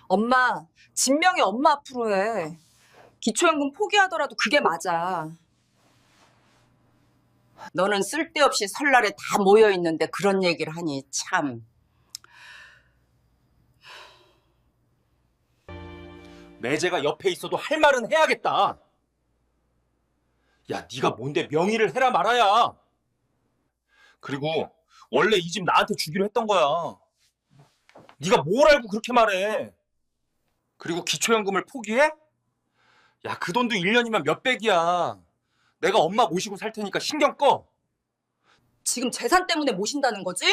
엄마, 진명이 엄마 앞으로 해. 기초연금 포기하더라도 그게 맞아. 너는 쓸데없이 설날에 다 모여있는데 그런 얘기를 하니 참. 매제가 옆에 있어도 할 말은 해야겠다. 야, 네가 뭔데 명의를 해라 말아야. 그리고 원래 이 집 나한테 주기로 했던 거야. 네가 뭘 알고 그렇게 말해. 그리고 기초연금을 포기해? 야, 그 돈도 1년이면 몇백이야. 내가 엄마 모시고 살 테니까 신경 꺼. 지금 재산 때문에 모신다는 거지?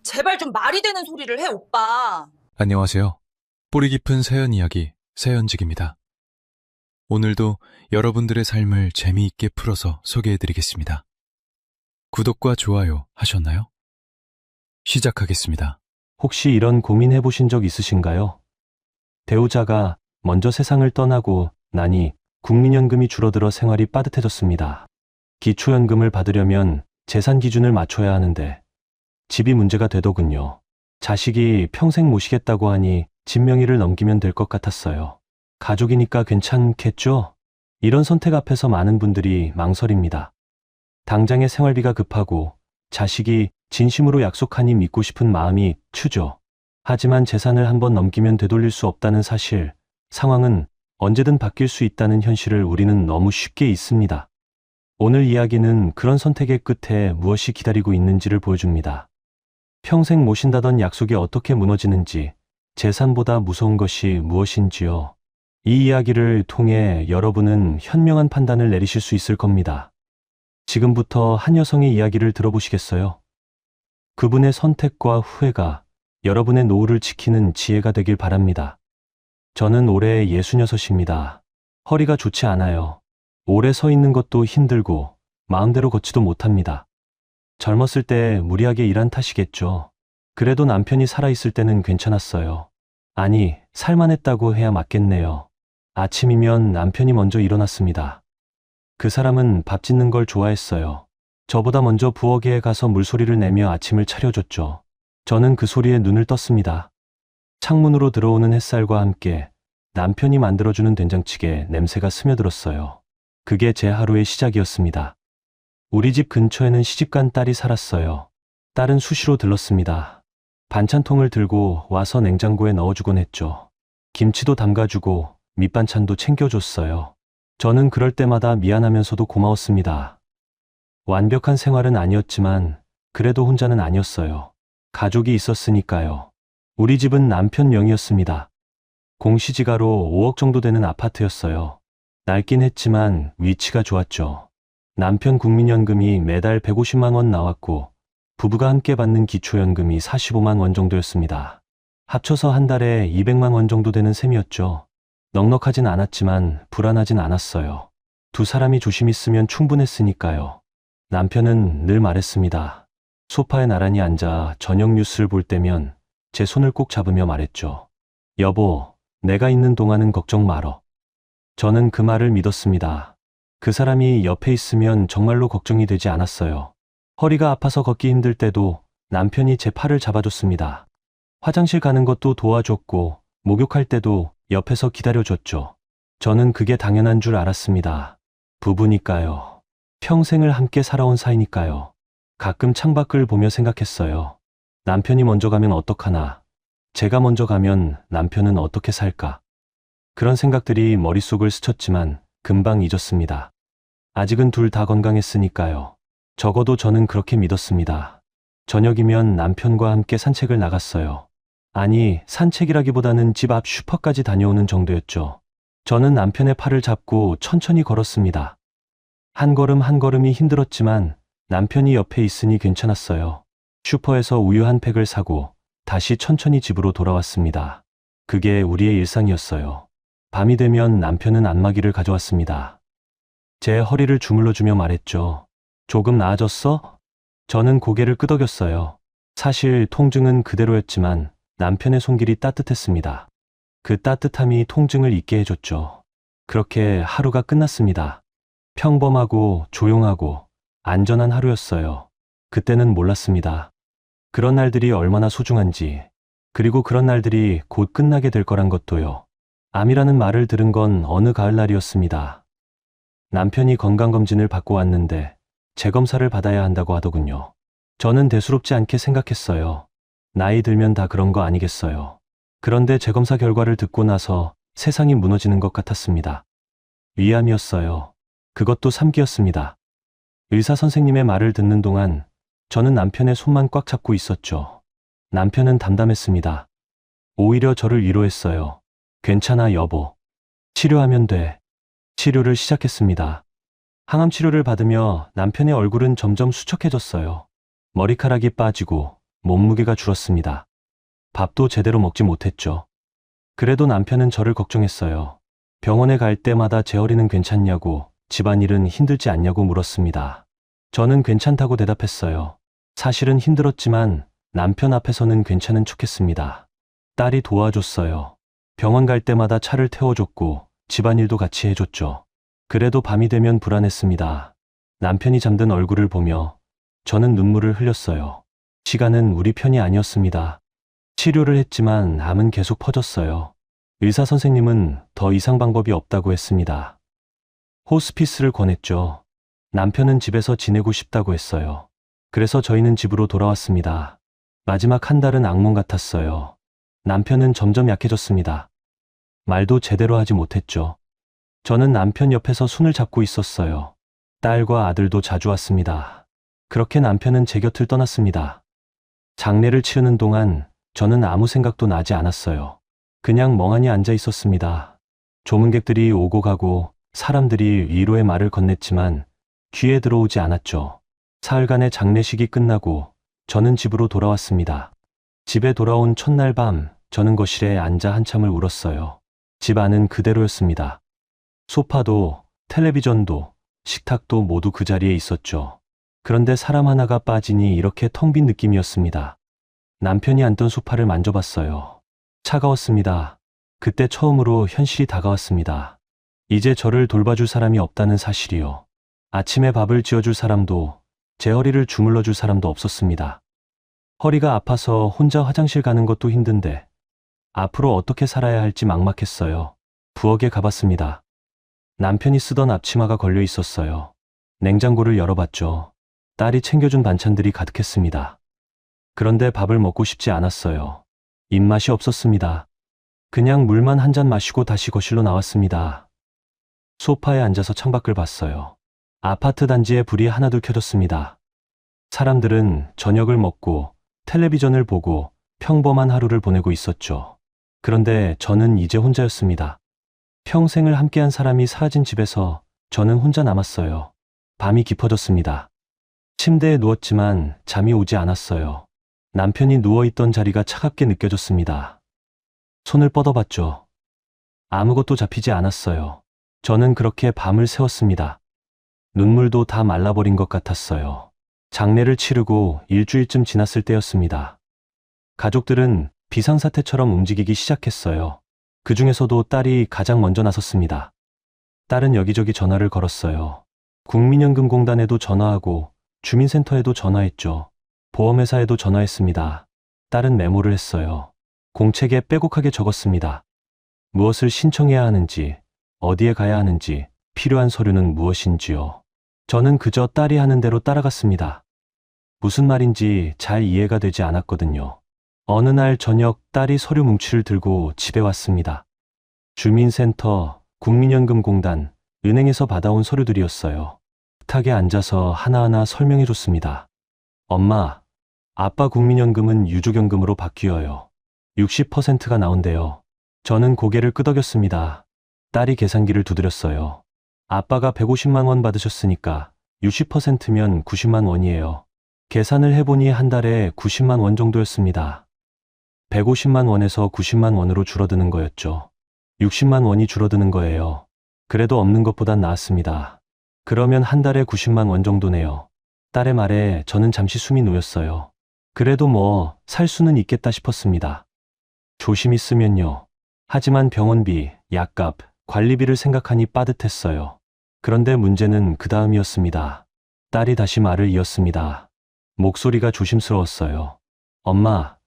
제발 좀 말이 되는 소리를 해, 오빠. 안녕하세요. 뿌리 깊은 세연 이야기, 세연직입니다. 오늘도 여러분들의 삶을 재미있게 풀어서 소개해드리겠습니다. 구독과 좋아요 하셨나요? 시작하겠습니다. 혹시 이런 고민해 보신 적 있으신가요? 배우자가 먼저 세상을 떠나고 나니 국민연금이 줄어들어 생활이 빠듯해졌습니다. 기초연금을 받으려면 재산 기준을 맞춰야 하는데 집이 문제가 되더군요. 자식이 평생 모시겠다고 하니 집 명의를 넘기면 될 것 같았어요. 가족이니까 괜찮겠죠? 이런 선택 앞에서 많은 분들이 망설입니다. 당장의 생활비가 급하고 자식이 진심으로 약속하니 믿고 싶은 마음이 크죠. 하지만 재산을 한번 넘기면 되돌릴 수 없다는 사실, 상황은 언제든 바뀔 수 있다는 현실을 우리는 너무 쉽게 잊습니다. 오늘 이야기는 그런 선택의 끝에 무엇이 기다리고 있는지를 보여줍니다. 평생 모신다던 약속이 어떻게 무너지는지, 재산보다 무서운 것이 무엇인지요. 이 이야기를 통해 여러분은 현명한 판단을 내리실 수 있을 겁니다. 지금부터 한 여성의 이야기를 들어보시겠어요? 그분의 선택과 후회가 여러분의 노후를 지키는 지혜가 되길 바랍니다. 저는 올해 66입니다. 허리가 좋지 않아요. 오래 서 있는 것도 힘들고 마음대로 걷지도 못합니다. 젊었을 때 무리하게 일한 탓이겠죠. 그래도 남편이 살아있을 때는 괜찮았어요. 아니, 살만했다고 해야 맞겠네요. 아침이면 남편이 먼저 일어났습니다. 그 사람은 밥 짓는 걸 좋아했어요. 저보다 먼저 부엌에 가서 물소리를 내며 아침을 차려줬죠. 저는 그 소리에 눈을 떴습니다. 창문으로 들어오는 햇살과 함께 남편이 만들어주는 된장찌개 냄새가 스며들었어요. 그게 제 하루의 시작이었습니다. 우리 집 근처에는 시집간 딸이 살았어요. 딸은 수시로 들렀습니다. 반찬통을 들고 와서 냉장고에 넣어주곤 했죠. 김치도 담가주고 밑반찬도 챙겨줬어요. 저는 그럴 때마다 미안하면서도 고마웠습니다. 완벽한 생활은 아니었지만 그래도 혼자는 아니었어요. 가족이 있었으니까요. 우리 집은 남편 명의였습니다. 공시지가로 5억 정도 되는 아파트였어요. 낡긴 했지만 위치가 좋았죠. 남편 국민연금이 매달 150만 원 나왔고 부부가 함께 받는 기초연금이 45만 원 정도였습니다. 합쳐서 한 달에 200만 원 정도 되는 셈이었죠. 넉넉하진 않았지만 불안하진 않았어요. 두 사람이 조심히 쓰면 충분했으니까요. 남편은 늘 말했습니다. 소파에 나란히 앉아 저녁 뉴스를 볼 때면 제 손을 꼭 잡으며 말했죠. 여보, 내가 있는 동안은 걱정 말어. 저는 그 말을 믿었습니다. 그 사람이 옆에 있으면 정말로 걱정이 되지 않았어요. 허리가 아파서 걷기 힘들 때도 남편이 제 팔을 잡아줬습니다. 화장실 가는 것도 도와줬고 목욕할 때도 옆에서 기다려줬죠. 저는 그게 당연한 줄 알았습니다. 부부니까요. 평생을 함께 살아온 사이니까요. 가끔 창밖을 보며 생각했어요. 남편이 먼저 가면 어떡하나. 제가 먼저 가면 남편은 어떻게 살까. 그런 생각들이 머릿속을 스쳤지만 금방 잊었습니다. 아직은 둘 다 건강했으니까요. 적어도 저는 그렇게 믿었습니다. 저녁이면 남편과 함께 산책을 나갔어요. 아니, 산책이라기보다는 집 앞 슈퍼까지 다녀오는 정도였죠. 저는 남편의 팔을 잡고 천천히 걸었습니다. 한 걸음 한 걸음이 힘들었지만 남편이 옆에 있으니 괜찮았어요. 슈퍼에서 우유 한 팩을 사고 다시 천천히 집으로 돌아왔습니다. 그게 우리의 일상이었어요. 밤이 되면 남편은 안마기를 가져왔습니다. 제 허리를 주물러주며 말했죠. 조금 나아졌어? 저는 고개를 끄덕였어요. 사실 통증은 그대로였지만 남편의 손길이 따뜻했습니다. 그 따뜻함이 통증을 잊게 해줬죠. 그렇게 하루가 끝났습니다. 평범하고 조용하고 안전한 하루였어요. 그때는 몰랐습니다. 그런 날들이 얼마나 소중한지, 그리고 그런 날들이 곧 끝나게 될 거란 것도요. 암이라는 말을 들은 건 어느 가을날이었습니다. 남편이 건강검진을 받고 왔는데 재검사를 받아야 한다고 하더군요. 저는 대수롭지 않게 생각했어요. 나이 들면 다 그런 거 아니겠어요. 그런데 재검사 결과를 듣고 나서 세상이 무너지는 것 같았습니다. 위암이었어요. 그것도 3기였습니다. 의사 선생님의 말을 듣는 동안 저는 남편의 손만 꽉 잡고 있었죠. 남편은 담담했습니다. 오히려 저를 위로했어요. 괜찮아, 여보. 치료하면 돼. 치료를 시작했습니다. 항암 치료를 받으며 남편의 얼굴은 점점 수척해졌어요. 머리카락이 빠지고 몸무게가 줄었습니다. 밥도 제대로 먹지 못했죠. 그래도 남편은 저를 걱정했어요. 병원에 갈 때마다 재허리는 괜찮냐고, 집안일은 힘들지 않냐고 물었습니다. 저는 괜찮다고 대답했어요. 사실은 힘들었지만 남편 앞에서는 괜찮은 척했습니다. 딸이 도와줬어요. 병원 갈 때마다 차를 태워줬고 집안일도 같이 해줬죠. 그래도 밤이 되면 불안했습니다. 남편이 잠든 얼굴을 보며 저는 눈물을 흘렸어요. 시간은 우리 편이 아니었습니다. 치료를 했지만 암은 계속 퍼졌어요. 의사 선생님은 더 이상 방법이 없다고 했습니다. 호스피스를 권했죠. 남편은 집에서 지내고 싶다고 했어요. 그래서 저희는 집으로 돌아왔습니다. 마지막 한 달은 악몽 같았어요. 남편은 점점 약해졌습니다. 말도 제대로 하지 못했죠. 저는 남편 옆에서 손을 잡고 있었어요. 딸과 아들도 자주 왔습니다. 그렇게 남편은 제 곁을 떠났습니다. 장례를 치르는 동안 저는 아무 생각도 나지 않았어요. 그냥 멍하니 앉아 있었습니다. 조문객들이 오고 가고 사람들이 위로의 말을 건넸지만 귀에 들어오지 않았죠. 사흘간의 장례식이 끝나고 저는 집으로 돌아왔습니다. 집에 돌아온 첫날 밤 저는 거실에 앉아 한참을 울었어요. 집 안은 그대로였습니다. 소파도 텔레비전도 식탁도 모두 그 자리에 있었죠. 그런데 사람 하나가 빠지니 이렇게 텅 빈 느낌이었습니다. 남편이 앉던 소파를 만져봤어요. 차가웠습니다. 그때 처음으로 현실이 다가왔습니다. 이제 저를 돌봐줄 사람이 없다는 사실이요. 아침에 밥을 지어줄 사람도 제 허리를 주물러줄 사람도 없었습니다. 허리가 아파서 혼자 화장실 가는 것도 힘든데 앞으로 어떻게 살아야 할지 막막했어요. 부엌에 가봤습니다. 남편이 쓰던 앞치마가 걸려 있었어요. 냉장고를 열어봤죠. 딸이 챙겨준 반찬들이 가득했습니다. 그런데 밥을 먹고 싶지 않았어요. 입맛이 없었습니다. 그냥 물만 한 잔 마시고 다시 거실로 나왔습니다. 소파에 앉아서 창밖을 봤어요. 아파트 단지에 불이 하나둘 켜졌습니다. 사람들은 저녁을 먹고 텔레비전을 보고 평범한 하루를 보내고 있었죠. 그런데 저는 이제 혼자였습니다. 평생을 함께한 사람이 사라진 집에서 저는 혼자 남았어요. 밤이 깊어졌습니다. 침대에 누웠지만 잠이 오지 않았어요. 남편이 누워있던 자리가 차갑게 느껴졌습니다. 손을 뻗어봤죠. 아무것도 잡히지 않았어요. 저는 그렇게 밤을 새웠습니다. 눈물도 다 말라버린 것 같았어요. 장례를 치르고 일주일쯤 지났을 때였습니다. 가족들은 비상사태처럼 움직이기 시작했어요. 그 중에서도 딸이 가장 먼저 나섰습니다. 딸은 여기저기 전화를 걸었어요. 국민연금공단에도 전화하고 주민센터에도 전화했죠. 보험회사에도 전화했습니다. 딸은 메모를 했어요. 공책에 빼곡하게 적었습니다. 무엇을 신청해야 하는지, 어디에 가야 하는지, 필요한 서류는 무엇인지요. 저는 그저 딸이 하는 대로 따라갔습니다. 무슨 말인지 잘 이해가 되지 않았거든요. 어느 날 저녁 딸이 서류 뭉치를 들고 집에 왔습니다. 주민센터, 국민연금공단, 은행에서 받아온 서류들이었어요. 식탁에 앉아서 하나하나 설명해 줬습니다. 엄마, 아빠 국민연금은 유족연금으로 바뀌어요. 60%가 나온대요. 저는 고개를 끄덕였습니다. 딸이 계산기를 두드렸어요. 아빠가 150만 원 받으셨으니까 60%면 90만 원이에요. 계산을 해보니 한 달에 90만 원 정도였습니다. 150만 원에서 90만 원으로 줄어드는 거였죠. 60만 원이 줄어드는 거예요. 그래도 없는 것보단 나았습니다. 그러면 한 달에 90만 원 정도네요. 딸의 말에 저는 잠시 숨이 놓였어요. 그래도 뭐 살 수는 있겠다 싶었습니다. 조심히 쓰면요. 하지만 병원비, 약값, 관리비를 생각하니 빠듯했어요. 그런데 문제는 그 다음이었습니다. 딸이 다시 말을 이었습니다. 목소리가 조심스러웠어요. 엄마,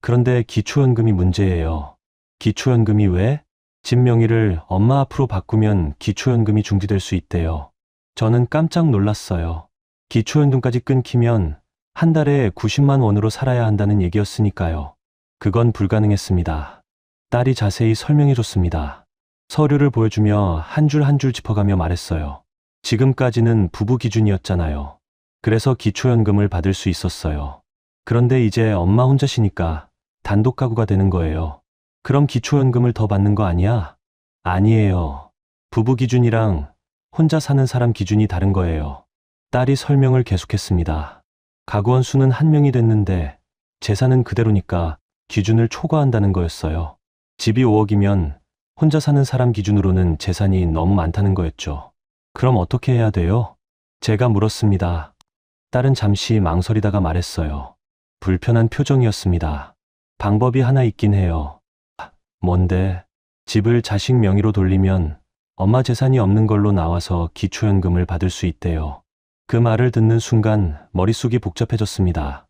그런데 기초연금이 문제예요. 기초연금이 왜? 집 명의를 엄마 앞으로 바꾸면 기초연금이 중지될 수 있대요. 저는 깜짝 놀랐어요. 기초연금까지 끊기면 한 달에 90만 원으로 살아야 한다는 얘기였으니까요. 그건 불가능했습니다. 딸이 자세히 설명해 줬습니다. 서류를 보여주며 한 줄 한 줄 짚어가며 말했어요. 지금까지는 부부 기준이었잖아요. 그래서 기초연금을 받을 수 있었어요. 그런데 이제 엄마 혼자시니까 단독 가구가 되는 거예요. 그럼 기초연금을 더 받는 거 아니야? 아니에요. 부부 기준이랑 혼자 사는 사람 기준이 다른 거예요. 딸이 설명을 계속했습니다. 가구원 수는 1명이 됐는데 재산은 그대로니까 기준을 초과한다는 거였어요. 집이 5억이면 혼자 사는 사람 기준으로는 재산이 너무 많다는 거였죠. 그럼 어떻게 해야 돼요? 제가 물었습니다. 딸은 잠시 망설이다가 말했어요. 불편한 표정이었습니다. 방법이 하나 있긴 해요. 뭔데? 집을 자식 명의로 돌리면 엄마 재산이 없는 걸로 나와서 기초연금을 받을 수 있대요. 그 말을 듣는 순간 머릿속이 복잡해졌습니다.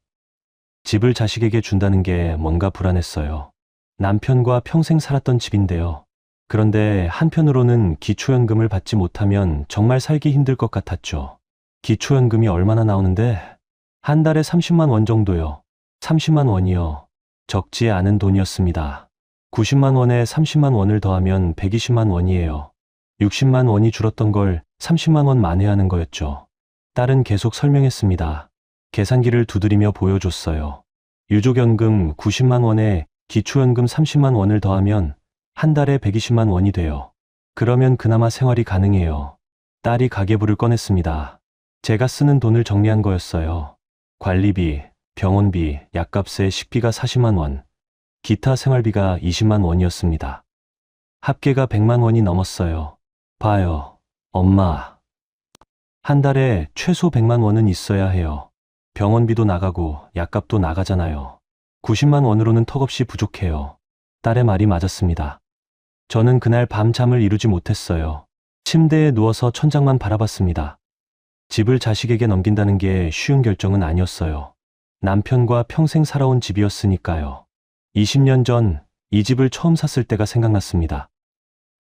집을 자식에게 준다는 게 뭔가 불안했어요. 남편과 평생 살았던 집인데요. 그런데 한편으로는 기초연금을 받지 못하면 정말 살기 힘들 것 같았죠. 기초연금이 얼마나 나오는데? 한 달에 30만 원 정도요. 30만 원이요. 적지 않은 돈이었습니다. 90만 원에 30만 원을 더하면 120만 원이에요. 60만 원이 줄었던 걸 30만 원 만회하는 거였죠. 딸은 계속 설명했습니다. 계산기를 두드리며 보여줬어요. 유족연금 90만 원에 기초연금 30만 원을 더하면 한 달에 120만 원이 돼요. 그러면 그나마 생활이 가능해요. 딸이 가계부를 꺼냈습니다. 제가 쓰는 돈을 정리한 거였어요. 관리비, 병원비, 약값에 식비가 40만 원, 기타 생활비가 20만 원이었습니다. 합계가 100만 원이 넘었어요. 봐요, 엄마. 한 달에 최소 100만 원은 있어야 해요. 병원비도 나가고 약값도 나가잖아요. 90만 원으로는 턱없이 부족해요. 딸의 말이 맞았습니다. 저는 그날 밤 잠을 이루지 못했어요. 침대에 누워서 천장만 바라봤습니다. 집을 자식에게 넘긴다는 게 쉬운 결정은 아니었어요. 남편과 평생 살아온 집이었으니까요. 20년 전 이 집을 처음 샀을 때가 생각났습니다.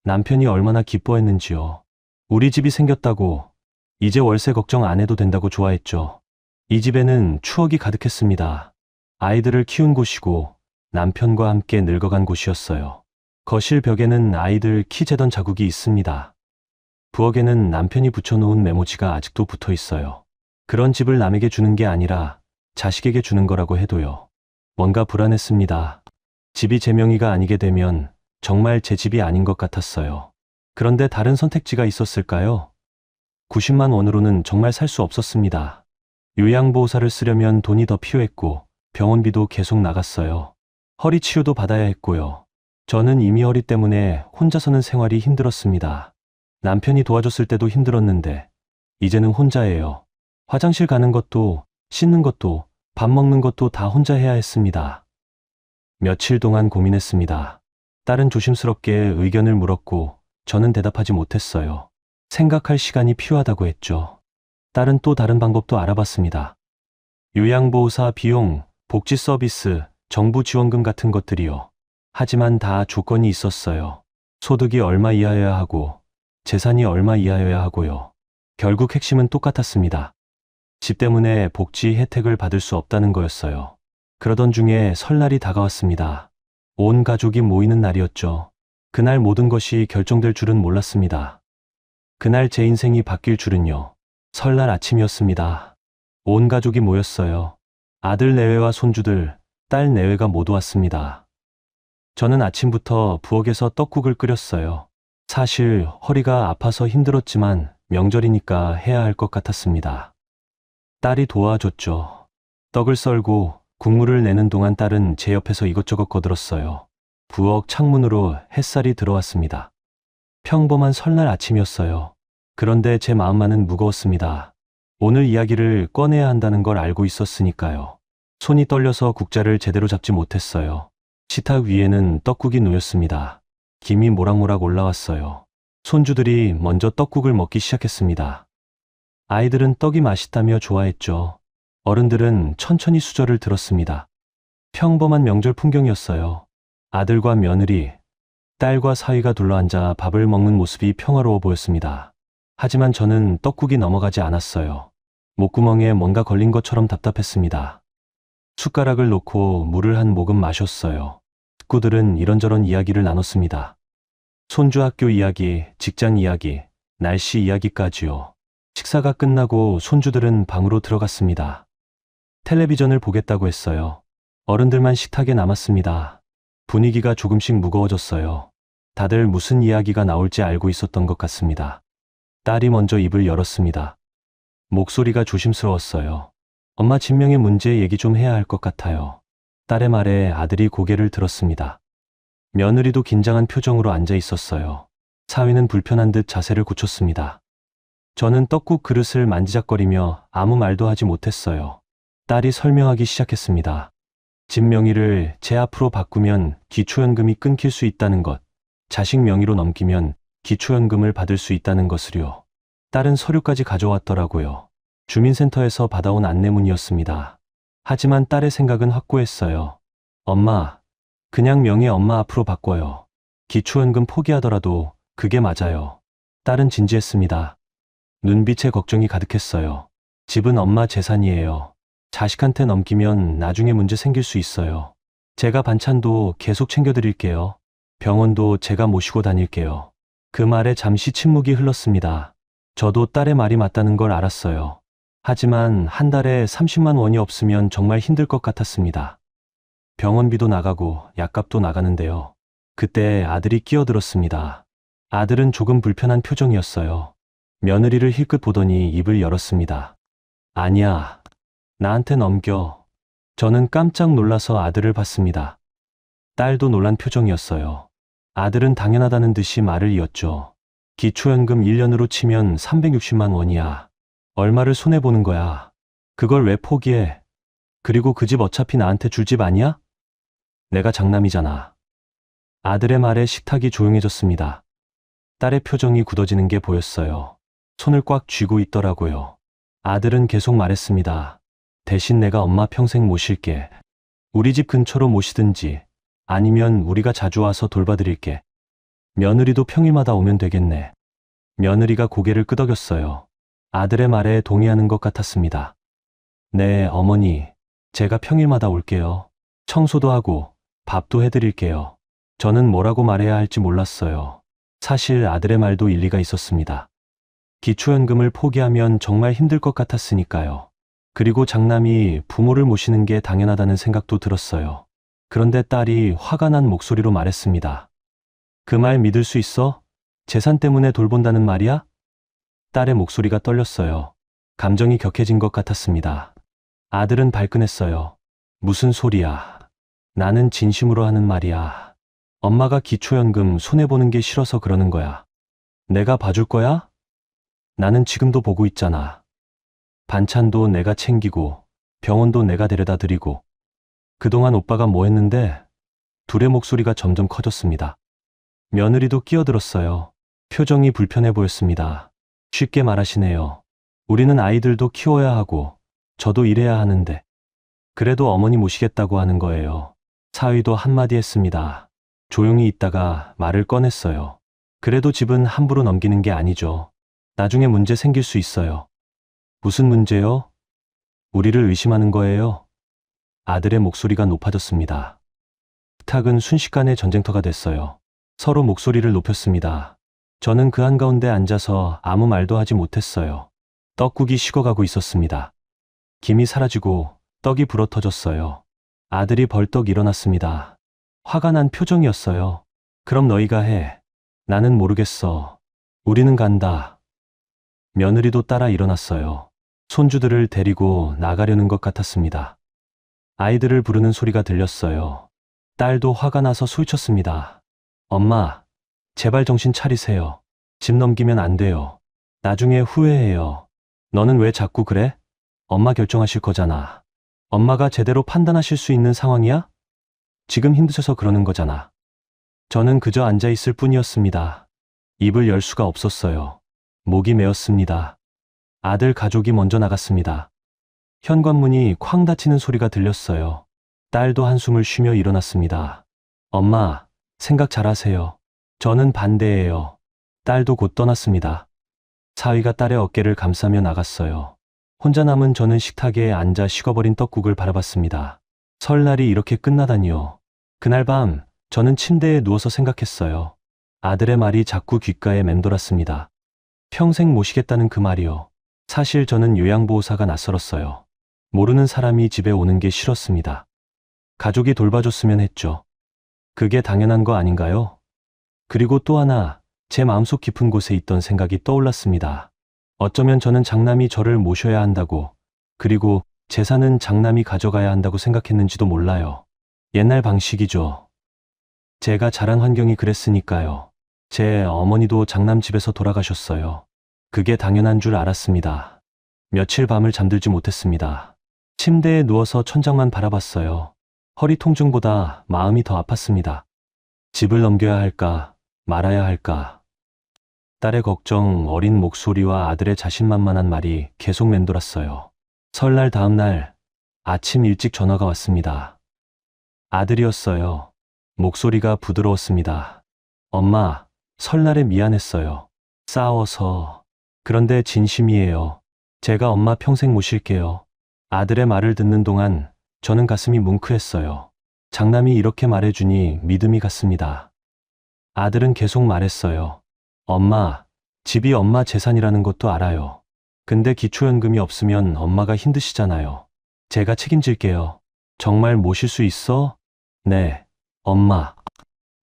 남편이 얼마나 기뻐했는지요. 우리 집이 생겼다고, 이제 월세 걱정 안 해도 된다고 좋아했죠. 이 집에는 추억이 가득했습니다. 아이들을 키운 곳이고 남편과 함께 늙어간 곳이었어요. 거실 벽에는 아이들 키 재던 자국이 있습니다. 부엌에는 남편이 붙여놓은 메모지가 아직도 붙어 있어요. 그런 집을 남에게 주는 게 아니라 자식에게 주는 거라고 해도요. 뭔가 불안했습니다. 집이 제 명의가 아니게 되면 정말 제 집이 아닌 것 같았어요. 그런데 다른 선택지가 있었을까요? 90만 원으로는 정말 살 수 없었습니다. 요양보호사를 쓰려면 돈이 더 필요했고 병원비도 계속 나갔어요. 허리 치료도 받아야 했고요. 저는 이미 허리 때문에 혼자서는 생활이 힘들었습니다. 남편이 도와줬을 때도 힘들었는데 이제는 혼자예요. 화장실 가는 것도, 씻는 것도, 밥 먹는 것도 다 혼자 해야 했습니다. 며칠 동안 고민했습니다. 딸은 조심스럽게 의견을 물었고 저는 대답하지 못했어요. 생각할 시간이 필요하다고 했죠. 딸은 또 다른 방법도 알아봤습니다. 요양보호사 비용, 복지 서비스, 정부 지원금 같은 것들이요. 하지만 다 조건이 있었어요. 소득이 얼마 이하여야 하고 재산이 얼마 이하여야 하고요. 결국 핵심은 똑같았습니다. 집 때문에 복지 혜택을 받을 수 없다는 거였어요. 그러던 중에 설날이 다가왔습니다. 온 가족이 모이는 날이었죠. 그날 모든 것이 결정될 줄은 몰랐습니다. 그날 제 인생이 바뀔 줄은요. 설날 아침이었습니다. 온 가족이 모였어요. 아들 내외와 손주들, 딸 내외가 모두 왔습니다. 저는 아침부터 부엌에서 떡국을 끓였어요. 사실 허리가 아파서 힘들었지만 명절이니까 해야 할 것 같았습니다. 딸이 도와줬죠. 떡을 썰고 국물을 내는 동안 딸은 제 옆에서 이것저것 거들었어요. 부엌 창문으로 햇살이 들어왔습니다. 평범한 설날 아침이었어요. 그런데 제 마음만은 무거웠습니다. 오늘 이야기를 꺼내야 한다는 걸 알고 있었으니까요. 손이 떨려서 국자를 제대로 잡지 못했어요. 식탁 위에는 떡국이 놓였습니다. 김이 모락모락 올라왔어요. 손주들이 먼저 떡국을 먹기 시작했습니다. 아이들은 떡이 맛있다며 좋아했죠. 어른들은 천천히 수저를 들었습니다. 평범한 명절 풍경이었어요. 아들과 며느리, 딸과 사위가 둘러앉아 밥을 먹는 모습이 평화로워 보였습니다. 하지만 저는 떡국이 넘어가지 않았어요. 목구멍에 뭔가 걸린 것처럼 답답했습니다. 숟가락을 놓고 물을 한 모금 마셨어요. 식구들은 이런저런 이야기를 나눴습니다. 손주 학교 이야기, 직장 이야기, 날씨 이야기까지요. 식사가 끝나고 손주들은 방으로 들어갔습니다. 텔레비전을 보겠다고 했어요. 어른들만 식탁에 남았습니다. 분위기가 조금씩 무거워졌어요. 다들 무슨 이야기가 나올지 알고 있었던 것 같습니다. 딸이 먼저 입을 열었습니다. 목소리가 조심스러웠어요. 엄마 진명의 문제 얘기 좀 해야 할 것 같아요. 딸의 말에 아들이 고개를 들었습니다. 며느리도 긴장한 표정으로 앉아 있었어요. 사위는 불편한 듯 자세를 굳혔습니다. 저는 떡국 그릇을 만지작거리며 아무 말도 하지 못했어요. 딸이 설명하기 시작했습니다. 집 명의를 제 앞으로 바꾸면 기초연금이 끊길 수 있다는 것, 자식 명의로 넘기면 기초연금을 받을 수 있다는 것을요. 딸은 서류까지 가져왔더라고요. 주민센터에서 받아온 안내문이었습니다. 하지만 딸의 생각은 확고했어요. 엄마, 그냥 명의 엄마 앞으로 바꿔요. 기초연금 포기하더라도 그게 맞아요. 딸은 진지했습니다. 눈빛에 걱정이 가득했어요. 집은 엄마 재산이에요. 자식한테 넘기면 나중에 문제 생길 수 있어요. 제가 반찬도 계속 챙겨드릴게요. 병원도 제가 모시고 다닐게요. 그 말에 잠시 침묵이 흘렀습니다. 저도 딸의 말이 맞다는 걸 알았어요. 하지만 한 달에 30만 원이 없으면 정말 힘들 것 같았습니다. 병원비도 나가고 약값도 나가는데요. 그때 아들이 끼어들었습니다. 아들은 조금 불편한 표정이었어요. 며느리를 힐끗 보더니 입을 열었습니다. 아니야, 나한테 넘겨. 저는 깜짝 놀라서 아들을 봤습니다. 딸도 놀란 표정이었어요. 아들은 당연하다는 듯이 말을 이었죠. 기초연금 1년으로 치면 360만 원이야. 얼마를 손해보는 거야. 그걸 왜 포기해? 그리고 그 집 어차피 나한테 줄 집 아니야? 내가 장남이잖아. 아들의 말에 식탁이 조용해졌습니다. 딸의 표정이 굳어지는 게 보였어요. 손을 꽉 쥐고 있더라고요. 아들은 계속 말했습니다. 대신 내가 엄마 평생 모실게. 우리 집 근처로 모시든지 아니면 우리가 자주 와서 돌봐드릴게. 며느리도 평일마다 오면 되겠네. 며느리가 고개를 끄덕였어요. 아들의 말에 동의하는 것 같았습니다. 네, 어머니. 제가 평일마다 올게요. 청소도 하고 밥도 해드릴게요. 저는 뭐라고 말해야 할지 몰랐어요. 사실 아들의 말도 일리가 있었습니다. 기초연금을 포기하면 정말 힘들 것 같았으니까요. 그리고 장남이 부모를 모시는 게 당연하다는 생각도 들었어요. 그런데 딸이 화가 난 목소리로 말했습니다. 그 말 믿을 수 있어? 재산 때문에 돌본다는 말이야? 딸의 목소리가 떨렸어요. 감정이 격해진 것 같았습니다. 아들은 발끈했어요. 무슨 소리야. 나는 진심으로 하는 말이야. 엄마가 기초연금 손해보는 게 싫어서 그러는 거야. 내가 봐줄 거야? 나는 지금도 보고 있잖아. 반찬도 내가 챙기고 병원도 내가 데려다 드리고. 그동안 오빠가 뭐 했는데? 둘의 목소리가 점점 커졌습니다. 며느리도 끼어들었어요. 표정이 불편해 보였습니다. 쉽게 말하시네요. 우리는 아이들도 키워야 하고 저도 일해야 하는데 그래도 어머니 모시겠다고 하는 거예요. 사위도 한마디 했습니다. 조용히 있다가 말을 꺼냈어요. 그래도 집은 함부로 넘기는 게 아니죠. 나중에 문제 생길 수 있어요. 무슨 문제요? 우리를 의심하는 거예요? 아들의 목소리가 높아졌습니다. 식탁은 순식간에 전쟁터가 됐어요. 서로 목소리를 높였습니다. 저는 그 한가운데 앉아서 아무 말도 하지 못했어요. 떡국이 식어가고 있었습니다. 김이 사라지고 떡이 불어터졌어요. 아들이 벌떡 일어났습니다. 화가 난 표정이었어요. 그럼 너희가 해. 나는 모르겠어. 우리는 간다. 며느리도 따라 일어났어요. 손주들을 데리고 나가려는 것 같았습니다. 아이들을 부르는 소리가 들렸어요. 딸도 화가 나서 소리쳤습니다. 엄마, 제발 정신 차리세요. 집 넘기면 안 돼요. 나중에 후회해요. 너는 왜 자꾸 그래? 엄마 결정하실 거잖아. 엄마가 제대로 판단하실 수 있는 상황이야? 지금 힘드셔서 그러는 거잖아. 저는 그저 앉아 있을 뿐이었습니다. 입을 열 수가 없었어요. 목이 메었습니다. 아들 가족이 먼저 나갔습니다. 현관문이 쾅 닫히는 소리가 들렸어요. 딸도 한숨을 쉬며 일어났습니다. 엄마, 생각 잘하세요. 저는 반대예요. 딸도 곧 떠났습니다. 사위가 딸의 어깨를 감싸며 나갔어요. 혼자 남은 저는 식탁에 앉아 식어버린 떡국을 바라봤습니다. 설날이 이렇게 끝나다니요. 그날 밤 저는 침대에 누워서 생각했어요. 아들의 말이 자꾸 귓가에 맴돌았습니다. 평생 모시겠다는 그 말이요. 사실 저는 요양보호사가 낯설었어요. 모르는 사람이 집에 오는 게 싫었습니다. 가족이 돌봐줬으면 했죠. 그게 당연한 거 아닌가요? 그리고 또 하나, 제 마음속 깊은 곳에 있던 생각이 떠올랐습니다. 어쩌면 저는 장남이 저를 모셔야 한다고, 그리고 재산은 장남이 가져가야 한다고 생각했는지도 몰라요. 옛날 방식이죠. 제가 자란 환경이 그랬으니까요. 제 어머니도 장남 집에서 돌아가셨어요. 그게 당연한 줄 알았습니다. 며칠 밤을 잠들지 못했습니다. 침대에 누워서 천장만 바라봤어요. 허리 통증보다 마음이 더 아팠습니다. 집을 넘겨야 할까, 말아야 할까. 딸의 걱정, 어린 목소리와 아들의 자신만만한 말이 계속 맴돌았어요. 설날 다음 날 아침 일찍 전화가 왔습니다. 아들이었어요. 목소리가 부드러웠습니다. 엄마, 설날에 미안했어요. 싸워서. 그런데 진심이에요. 제가 엄마 평생 모실게요. 아들의 말을 듣는 동안 저는 가슴이 뭉클했어요. 장남이 이렇게 말해주니 믿음이 갔습니다. 아들은 계속 말했어요. 엄마, 집이 엄마 재산이라는 것도 알아요. 근데 기초연금이 없으면 엄마가 힘드시잖아요. 제가 책임질게요. 정말 모실 수 있어? 네, 엄마.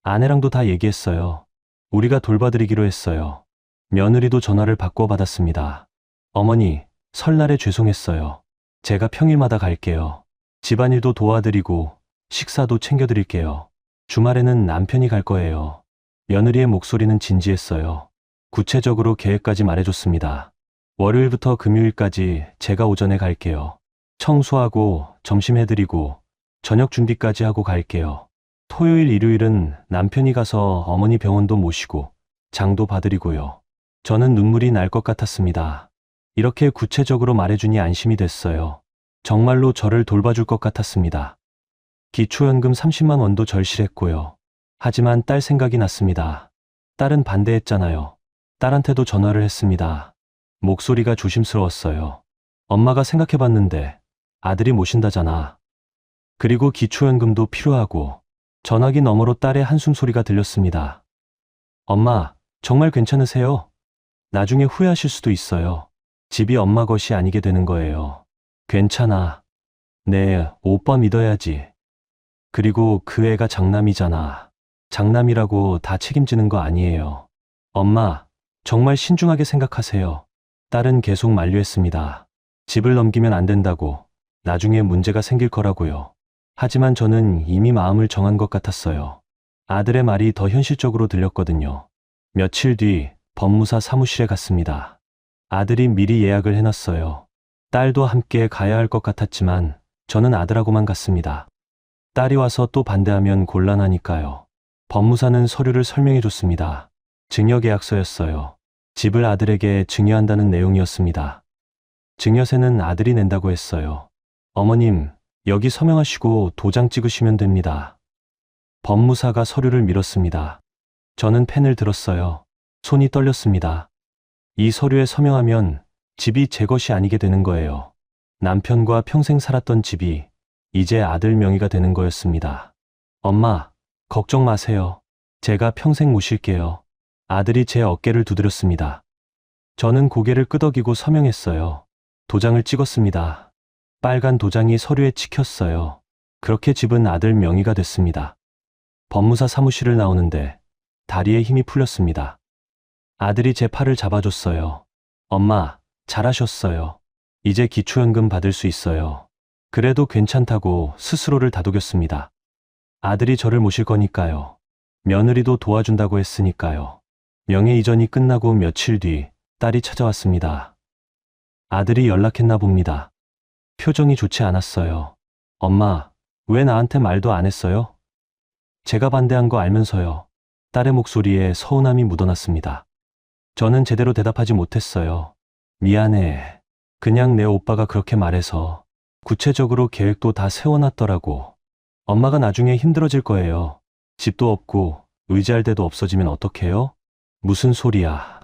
아내랑도 다 얘기했어요. 우리가 돌봐드리기로 했어요. 며느리도 전화를 바꿔 받았습니다. 어머니, 설날에 죄송했어요. 제가 평일마다 갈게요. 집안일도 도와드리고 식사도 챙겨드릴게요. 주말에는 남편이 갈 거예요. 며느리의 목소리는 진지했어요. 구체적으로 계획까지 말해줬습니다. 월요일부터 금요일까지 제가 오전에 갈게요. 청소하고 점심 해드리고 저녁 준비까지 하고 갈게요. 토요일, 일요일은 남편이 가서 어머니 병원도 모시고 장도 봐드리고요. 저는 눈물이 날 것 같았습니다. 이렇게 구체적으로 말해주니 안심이 됐어요. 정말로 저를 돌봐줄 것 같았습니다. 기초연금 30만 원도 절실했고요. 하지만 딸 생각이 났습니다. 딸은 반대했잖아요. 딸한테도 전화를 했습니다. 목소리가 조심스러웠어요. 엄마가 생각해봤는데 아들이 모신다잖아. 그리고 기초연금도 필요하고. 전화기 너머로 딸의 한숨 소리가 들렸습니다. 엄마, 정말 괜찮으세요? 나중에 후회하실 수도 있어요. 집이 엄마 것이 아니게 되는 거예요. 괜찮아. 네, 오빠 믿어야지. 그리고 그 애가 장남이잖아. 장남이라고 다 책임지는 거 아니에요. 엄마, 정말 신중하게 생각하세요. 딸은 계속 만류했습니다. 집을 넘기면 안 된다고, 나중에 문제가 생길 거라고요. 하지만 저는 이미 마음을 정한 것 같았어요. 아들의 말이 더 현실적으로 들렸거든요. 며칠 뒤 법무사 사무실에 갔습니다. 아들이 미리 예약을 해놨어요. 딸도 함께 가야 할 것 같았지만 저는 아들하고만 갔습니다. 딸이 와서 또 반대하면 곤란하니까요. 법무사는 서류를 설명해줬습니다. 증여계약서였어요. 집을 아들에게 증여한다는 내용이었습니다. 증여세는 아들이 낸다고 했어요. 어머님, 여기 서명하시고 도장 찍으시면 됩니다. 법무사가 서류를 밀었습니다. 저는 펜을 들었어요. 손이 떨렸습니다. 이 서류에 서명하면 집이 제 것이 아니게 되는 거예요. 남편과 평생 살았던 집이 이제 아들 명의가 되는 거였습니다. 엄마, 걱정 마세요. 제가 평생 모실게요. 아들이 제 어깨를 두드렸습니다. 저는 고개를 끄덕이고 서명했어요. 도장을 찍었습니다. 빨간 도장이 서류에 찍혔어요. 그렇게 집은 아들 명의가 됐습니다. 법무사 사무실을 나오는데 다리에 힘이 풀렸습니다. 아들이 제 팔을 잡아줬어요. 엄마, 잘하셨어요. 이제 기초연금 받을 수 있어요. 그래도 괜찮다고 스스로를 다독였습니다. 아들이 저를 모실 거니까요. 며느리도 도와준다고 했으니까요. 명예 이전이 끝나고 며칠 뒤 딸이 찾아왔습니다. 아들이 연락했나 봅니다. 표정이 좋지 않았어요. 엄마, 왜 나한테 말도 안 했어요? 제가 반대한 거 알면서요. 딸의 목소리에 서운함이 묻어났습니다. 저는 제대로 대답하지 못했어요. 미안해. 그냥 내 오빠가 그렇게 말해서. 구체적으로 계획도 다 세워놨더라고. 엄마가 나중에 힘들어질 거예요. 집도 없고 의지할 데도 없어지면 어떡해요? 무슨 소리야.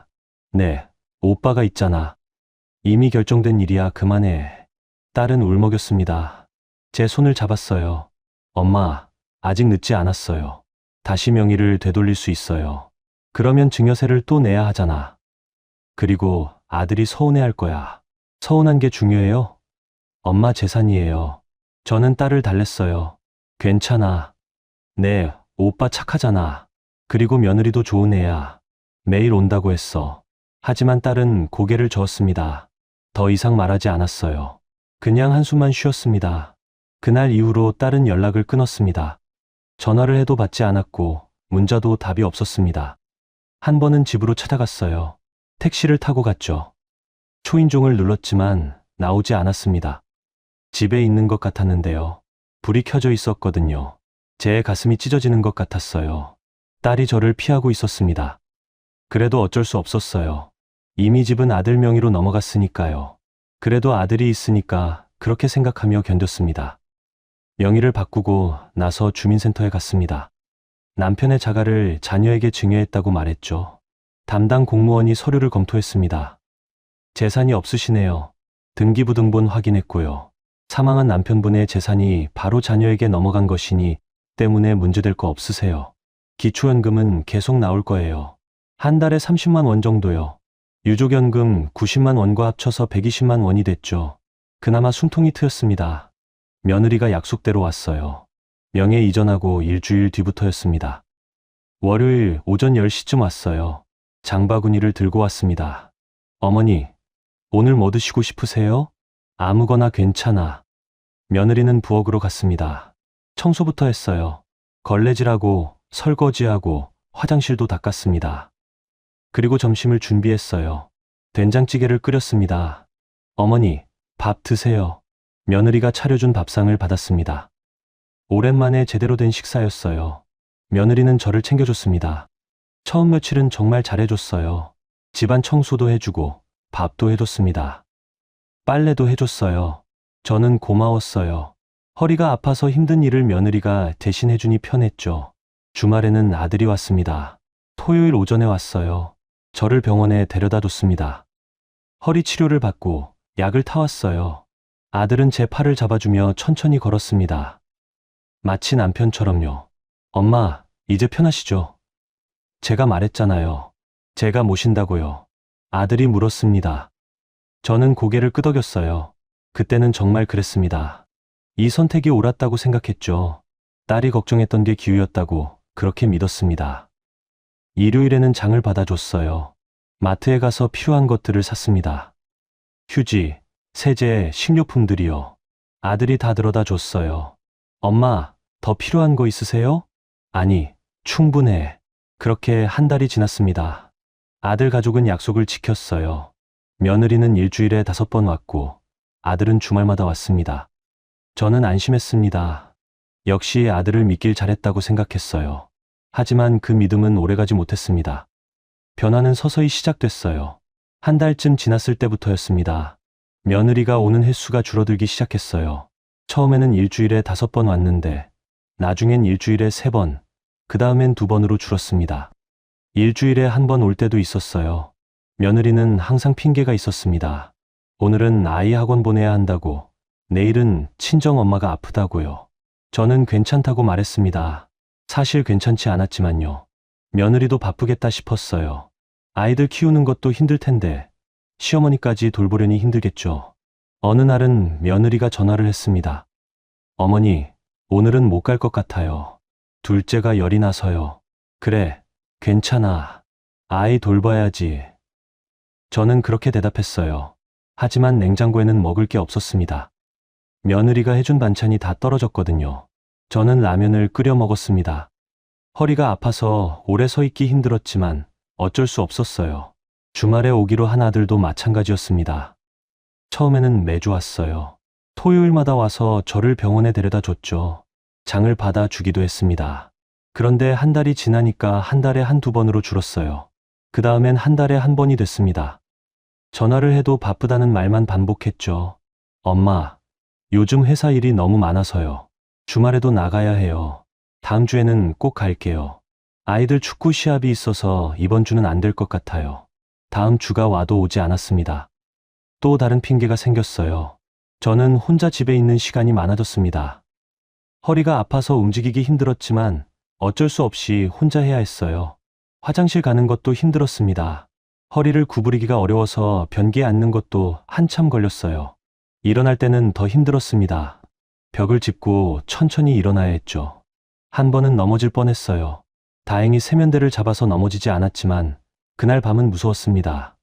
네, 오빠가 있잖아. 이미 결정된 일이야. 그만해. 딸은 울먹였습니다. 제 손을 잡았어요. 엄마, 아직 늦지 않았어요. 다시 명의를 되돌릴 수 있어요. 그러면 증여세를 또 내야 하잖아. 그리고 아들이 서운해할 거야. 서운한 게 중요해요? 엄마 재산이에요. 저는 딸을 달랬어요. 괜찮아. 네, 오빠 착하잖아. 그리고 며느리도 좋은 애야. 매일 온다고 했어. 하지만 딸은 고개를 저었습니다. 더 이상 말하지 않았어요. 그냥 한숨만 쉬었습니다. 그날 이후로 딸은 연락을 끊었습니다. 전화를 해도 받지 않았고 문자도 답이 없었습니다. 한 번은 집으로 찾아갔어요. 택시를 타고 갔죠. 초인종을 눌렀지만 나오지 않았습니다. 집에 있는 것 같았는데요. 불이 켜져 있었거든요. 제 가슴이 찢어지는 것 같았어요. 딸이 저를 피하고 있었습니다. 그래도 어쩔 수 없었어요. 이미 집은 아들 명의로 넘어갔으니까요. 그래도 아들이 있으니까 그렇게 생각하며 견뎠습니다. 명의를 바꾸고 나서 주민센터에 갔습니다. 남편의 자가를 자녀에게 증여했다고 말했죠. 담당 공무원이 서류를 검토했습니다. 재산이 없으시네요. 등기부등본 확인했고요. 사망한 남편분의 재산이 바로 자녀에게 넘어간 것이니 때문에 문제될 거 없으세요. 기초연금은 계속 나올 거예요. 한 달에 30만 원 정도요. 유족연금 90만 원과 합쳐서 120만 원이 됐죠. 그나마 숨통이 트였습니다. 며느리가 약속대로 왔어요. 명예 이전하고 일주일 뒤부터였습니다. 월요일 오전 10시쯤 왔어요. 장바구니를 들고 왔습니다. 어머니, 오늘 뭐 드시고 싶으세요? 아무거나 괜찮아. 며느리는 부엌으로 갔습니다. 청소부터 했어요. 걸레질하고 설거지하고 화장실도 닦았습니다. 그리고 점심을 준비했어요. 된장찌개를 끓였습니다. 어머니, 밥 드세요. 며느리가 차려준 밥상을 받았습니다. 오랜만에 제대로 된 식사였어요. 며느리는 저를 챙겨줬습니다. 처음 며칠은 정말 잘해줬어요. 집안 청소도 해주고 밥도 해줬습니다. 빨래도 해줬어요. 저는 고마웠어요. 허리가 아파서 힘든 일을 며느리가 대신 해주니 편했죠. 주말에는 아들이 왔습니다. 토요일 오전에 왔어요. 저를 병원에 데려다 줬습니다. 허리 치료를 받고 약을 타왔어요. 아들은 제 팔을 잡아주며 천천히 걸었습니다. 마치 남편처럼요. 엄마, 이제 편하시죠? 제가 말했잖아요. 제가 모신다고요. 아들이 물었습니다. 저는 고개를 끄덕였어요. 그때는 정말 그랬습니다. 이 선택이 옳았다고 생각했죠. 딸이 걱정했던 게 기우였다고 그렇게 믿었습니다. 일요일에는 장을 받아줬어요. 마트에 가서 필요한 것들을 샀습니다. 휴지, 세제, 식료품들이요. 아들이 다 들어다 줬어요. 엄마, 더 필요한 거 있으세요? 아니, 충분해. 그렇게 한 달이 지났습니다. 아들 가족은 약속을 지켰어요. 며느리는 일주일에 5번 왔고 아들은 주말마다 왔습니다. 저는 안심했습니다. 역시 아들을 믿길 잘했다고 생각했어요. 하지만 그 믿음은 오래가지 못했습니다. 변화는 서서히 시작됐어요. 한 달쯤 지났을 때부터였습니다. 며느리가 오는 횟수가 줄어들기 시작했어요. 처음에는 일주일에 5번 왔는데 나중엔 일주일에 3번, 그 다음엔 2번으로 줄었습니다. 일주일에 1번 올 때도 있었어요. 며느리는 항상 핑계가 있었습니다. 오늘은 아이 학원 보내야 한다고, 내일은 친정엄마가 아프다고요. 저는 괜찮다고 말했습니다. 사실 괜찮지 않았지만요. 며느리도 바쁘겠다 싶었어요. 아이들 키우는 것도 힘들 텐데 시어머니까지 돌보려니 힘들겠죠. 어느 날은 며느리가 전화를 했습니다. 어머니, 오늘은 못 갈 것 같아요. 둘째가 열이 나서요. 그래, 괜찮아. 아이 돌봐야지. 저는 그렇게 대답했어요. 하지만 냉장고에는 먹을 게 없었습니다. 며느리가 해준 반찬이 다 떨어졌거든요. 저는 라면을 끓여 먹었습니다. 허리가 아파서 오래 서 있기 힘들었지만 어쩔 수 없었어요. 주말에 오기로 한 아들도 마찬가지였습니다. 처음에는 매주 왔어요. 토요일마다 와서 저를 병원에 데려다 줬죠. 장을 받아 주기도 했습니다. 그런데 한 달이 지나니까 한 달에 1-2번으로 줄었어요. 그 다음엔 한 달에 1번이 됐습니다. 전화를 해도 바쁘다는 말만 반복했죠. 엄마, 요즘 회사 일이 너무 많아서요. 주말에도 나가야 해요. 다음 주에는 꼭 갈게요. 아이들 축구 시합이 있어서 이번 주는 안 될 것 같아요. 다음 주가 와도 오지 않았습니다. 또 다른 핑계가 생겼어요. 저는 혼자 집에 있는 시간이 많아졌습니다. 허리가 아파서 움직이기 힘들었지만 어쩔 수 없이 혼자 해야 했어요. 화장실 가는 것도 힘들었습니다. 허리를 구부리기가 어려워서 변기에 앉는 것도 한참 걸렸어요. 일어날 때는 더 힘들었습니다. 벽을 짚고 천천히 일어나야 했죠. 한 번은 넘어질 뻔했어요. 다행히 세면대를 잡아서 넘어지지 않았지만 그날 밤은 무서웠습니다.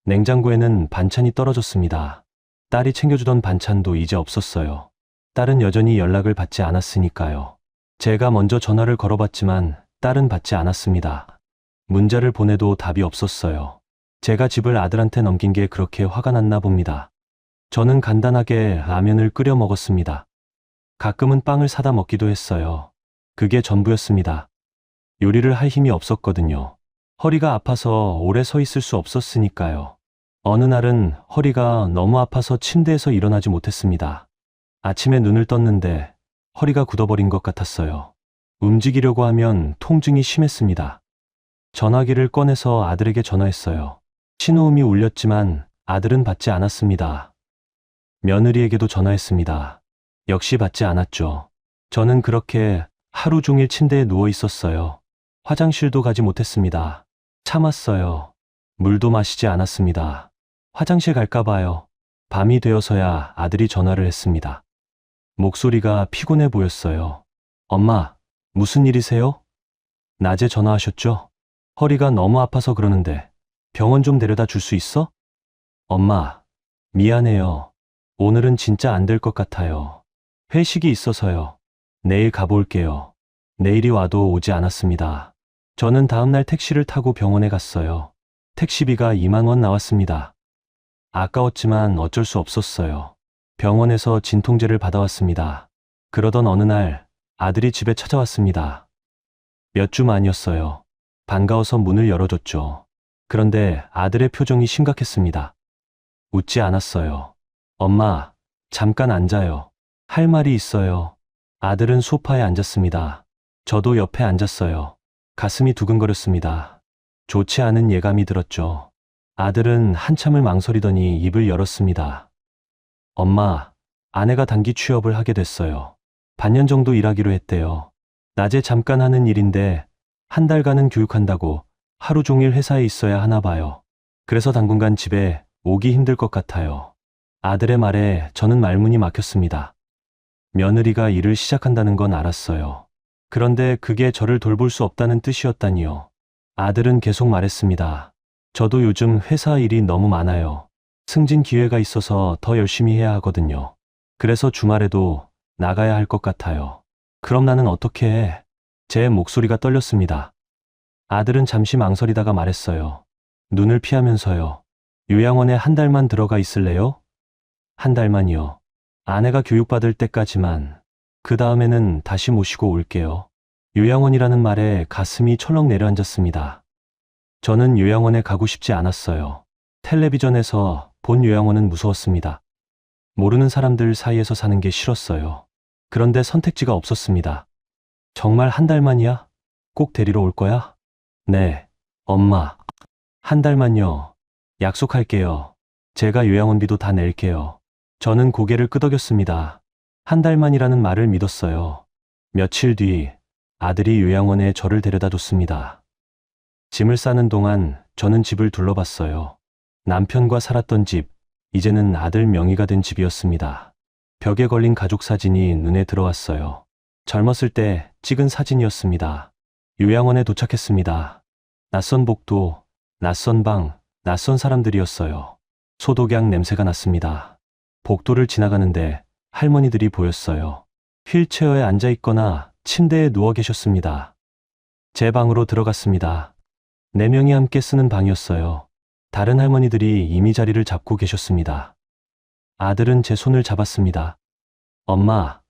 냉장고에는 반찬이 떨어졌습니다. 딸이 챙겨주던 반찬도 이제 없었어요. 딸은 여전히 연락을 받지 않았으니까요. 제가 먼저 전화를 걸어봤지만 딸은 받지 않았습니다. 문자를 보내도 답이 없었어요. 제가 집을 아들한테 넘긴 게 그렇게 화가 났나 봅니다. 저는 간단하게 라면을 끓여 먹었습니다. 가끔은 빵을 사다 먹기도 했어요. 그게 전부였습니다. 요리를 할 힘이 없었거든요. 허리가 아파서 오래 서 있을 수 없었으니까요. 어느 날은 허리가 너무 아파서 침대에서 일어나지 못했습니다. 아침에 눈을 떴는데 허리가 굳어버린 것 같았어요. 움직이려고 하면 통증이 심했습니다. 전화기를 꺼내서 아들에게 전화했어요. 신호음이 울렸지만 아들은 받지 않았습니다. 며느리에게도 전화했습니다. 역시 받지 않았죠. 저는 그렇게 하루 종일 침대에 누워 있었어요. 화장실도 가지 못했습니다. 참았어요. 물도 마시지 않았습니다. 화장실 갈까 봐요. 밤이 되어서야 아들이 전화를 했습니다. 목소리가 피곤해 보였어요. 엄마, 무슨 일이세요? 낮에 전화하셨죠? 허리가 너무 아파서 그러는데 병원 좀 데려다 줄 수 있어? 엄마, 미안해요. 오늘은 진짜 안 될 것 같아요. 회식이 있어서요. 내일 가볼게요. 내일이 와도 오지 않았습니다. 저는 다음날 택시를 타고 병원에 갔어요. 택시비가 2만 원 나왔습니다. 아까웠지만 어쩔 수 없었어요. 병원에서 진통제를 받아왔습니다. 그러던 어느 날 아들이 집에 찾아왔습니다. 몇 주 만이었어요. 반가워서 문을 열어줬죠. 그런데 아들의 표정이 심각했습니다. 웃지 않았어요. 엄마, 잠깐 앉아요. 할 말이 있어요. 아들은 소파에 앉았습니다. 저도 옆에 앉았어요. 가슴이 두근거렸습니다. 좋지 않은 예감이 들었죠. 아들은 한참을 망설이더니 입을 열었습니다. 엄마, 아내가 단기 취업을 하게 됐어요. 반년 정도 일하기로 했대요. 낮에 잠깐 하는 일인데 한 달간은 교육한다고 하루 종일 회사에 있어야 하나 봐요. 그래서 당분간 집에 오기 힘들 것 같아요. 아들의 말에 저는 말문이 막혔습니다. 며느리가 일을 시작한다는 건 알았어요. 그런데 그게 저를 돌볼 수 없다는 뜻이었다니요. 아들은 계속 말했습니다. 저도 요즘 회사 일이 너무 많아요. 승진 기회가 있어서 더 열심히 해야 하거든요. 그래서 주말에도 나가야 할 것 같아요. 그럼 나는 어떻게 해? 제 목소리가 떨렸습니다. 아들은 잠시 망설이다가 말했어요. 눈을 피하면서요. 요양원에 한 달만 들어가 있을래요? 한 달만요. 아내가 교육받을 때까지만. 그 다음에는 다시 모시고 올게요. 요양원이라는 말에 가슴이 철렁 내려앉았습니다. 저는 요양원에 가고 싶지 않았어요. 텔레비전에서 본 요양원은 무서웠습니다. 모르는 사람들 사이에서 사는 게 싫었어요. 그런데 선택지가 없었습니다. 정말 한 달만이야? 꼭 데리러 올 거야? 네, 엄마. 한 달만요. 약속할게요. 제가 요양원비도 다 낼게요. 저는 고개를 끄덕였습니다. 한 달만이라는 말을 믿었어요. 며칠 뒤 아들이 요양원에 저를 데려다 줬습니다. 짐을 싸는 동안 저는 집을 둘러봤어요. 남편과 살았던 집, 이제는 아들 명의가 된 집이었습니다. 벽에 걸린 가족 사진이 눈에 들어왔어요. 젊었을 때 찍은 사진이었습니다. 요양원에 도착했습니다. 낯선 복도, 낯선 방, 낯선 사람들이었어요. 소독약 냄새가 났습니다. 복도를 지나가는데 할머니들이 보였어요. 휠체어에 앉아 있거나 침대에 누워 계셨습니다. 제 방으로 들어갔습니다. 4명이 함께 쓰는 방이었어요. 다른 할머니들이 이미 자리를 잡고 계셨습니다. 아들은 제 손을 잡았습니다. 엄마,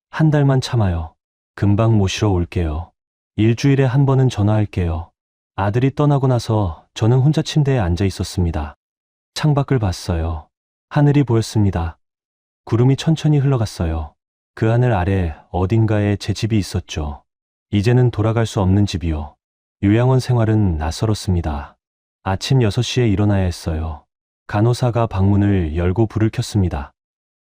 한 달만 참아요. 금방 모시러 올게요. 일주일에 한 번은 전화할게요. 아들이 떠나고 나서 저는 혼자 침대에 앉아 있었습니다. 창밖을 봤어요. 하늘이 보였습니다. 구름이 천천히 흘러갔어요. 그 하늘 아래 어딘가에 제 집이 있었죠. 이제는 돌아갈 수 없는 집이요. 요양원 생활은 낯설었습니다. 아침 6시에 일어나야 했어요. 간호사가 방문을 열고 불을 켰습니다.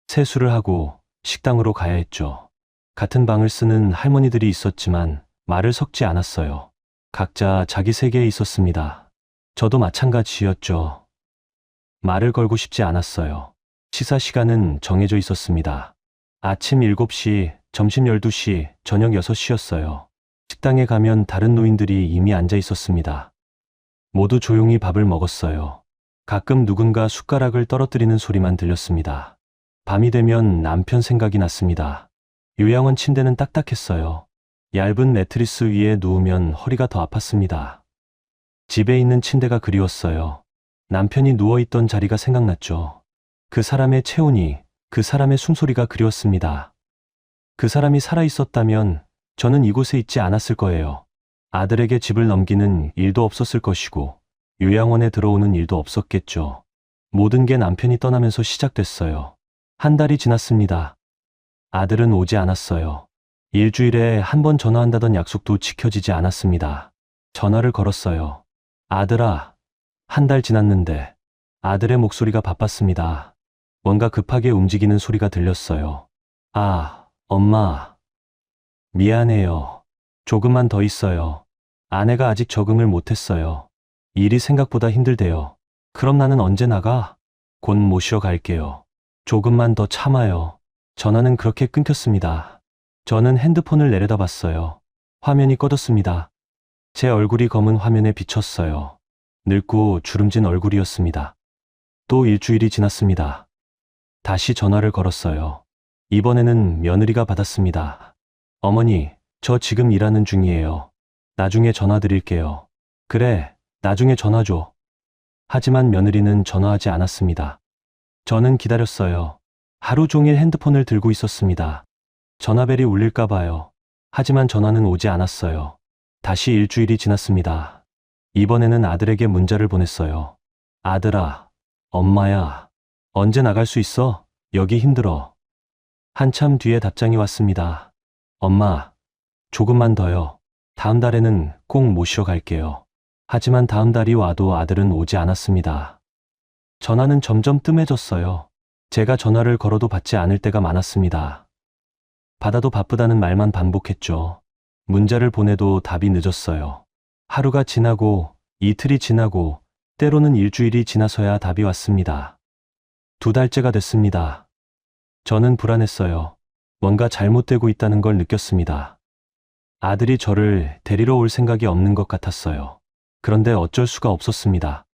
세수를 하고 식당으로 가야 했죠. 같은 방을 쓰는 할머니들이 있었지만 말을 섞지 않았어요. 각자 자기 세계에 있었습니다. 저도 마찬가지였죠. 말을 걸고 싶지 않았어요. 식사 시간은 정해져 있었습니다. 아침 7시, 점심 12시, 저녁 6시였어요. 식당에 가면 다른 노인들이 이미 앉아 있었습니다. 모두 조용히 밥을 먹었어요. 가끔 누군가 숟가락을 떨어뜨리는 소리만 들렸습니다. 밤이 되면 남편 생각이 났습니다. 요양원 침대는 딱딱했어요. 얇은 매트리스 위에 누우면 허리가 더 아팠습니다. 집에 있는 침대가 그리웠어요. 남편이 누워있던 자리가 생각났죠. 그 사람의 체온이, 그 사람의 숨소리가 그리웠습니다. 그 사람이 살아있었다면 저는 이곳에 있지 않았을 거예요. 아들에게 집을 넘기는 일도 없었을 것이고 요양원에 들어오는 일도 없었겠죠. 모든 게 남편이 떠나면서 시작됐어요. 한 달이 지났습니다. 아들은 오지 않았어요. 일주일에 한 번 전화한다던 약속도 지켜지지 않았습니다. 전화를 걸었어요. 아들아, 한 달 지났는데. 아들의 목소리가 바빴습니다. 뭔가 급하게 움직이는 소리가 들렸어요. 아, 엄마. 미안해요. 조금만 더 있어요. 아내가 아직 적응을 못했어요. 일이 생각보다 힘들대요. 그럼 나는 언제 나가? 곧 모시러 갈게요. 조금만 더 참아요. 전화는 그렇게 끊겼습니다. 저는 핸드폰을 내려다봤어요. 화면이 꺼졌습니다. 제 얼굴이 검은 화면에 비쳤어요. 늙고 주름진 얼굴이었습니다. 또 일주일이 지났습니다. 다시 전화를 걸었어요. 이번에는 며느리가 받았습니다. 어머니, 저 지금 일하는 중이에요. 나중에 전화 드릴게요. 그래, 나중에 전화 줘. 하지만 며느리는 전화하지 않았습니다. 저는 기다렸어요. 하루 종일 핸드폰을 들고 있었습니다. 전화벨이 울릴까 봐요. 하지만 전화는 오지 않았어요. 다시 일주일이 지났습니다. 이번에는 아들에게 문자를 보냈어요. 아들아, 엄마야, 언제 나갈 수 있어? 여기 힘들어. 한참 뒤에 답장이 왔습니다. 엄마, 조금만 더요. 다음 달에는 꼭 모시러 갈게요. 하지만 다음 달이 와도 아들은 오지 않았습니다. 전화는 점점 뜸해졌어요. 제가 전화를 걸어도 받지 않을 때가 많았습니다. 받아도 바쁘다는 말만 반복했죠. 문자를 보내도 답이 늦었어요. 하루가 지나고 이틀이 지나고 때로는 일주일이 지나서야 답이 왔습니다. 2달째가 됐습니다. 저는 불안했어요. 뭔가 잘못되고 있다는 걸 느꼈습니다. 아들이 저를 데리러 올 생각이 없는 것 같았어요. 그런데 어쩔 수가 없었습니다.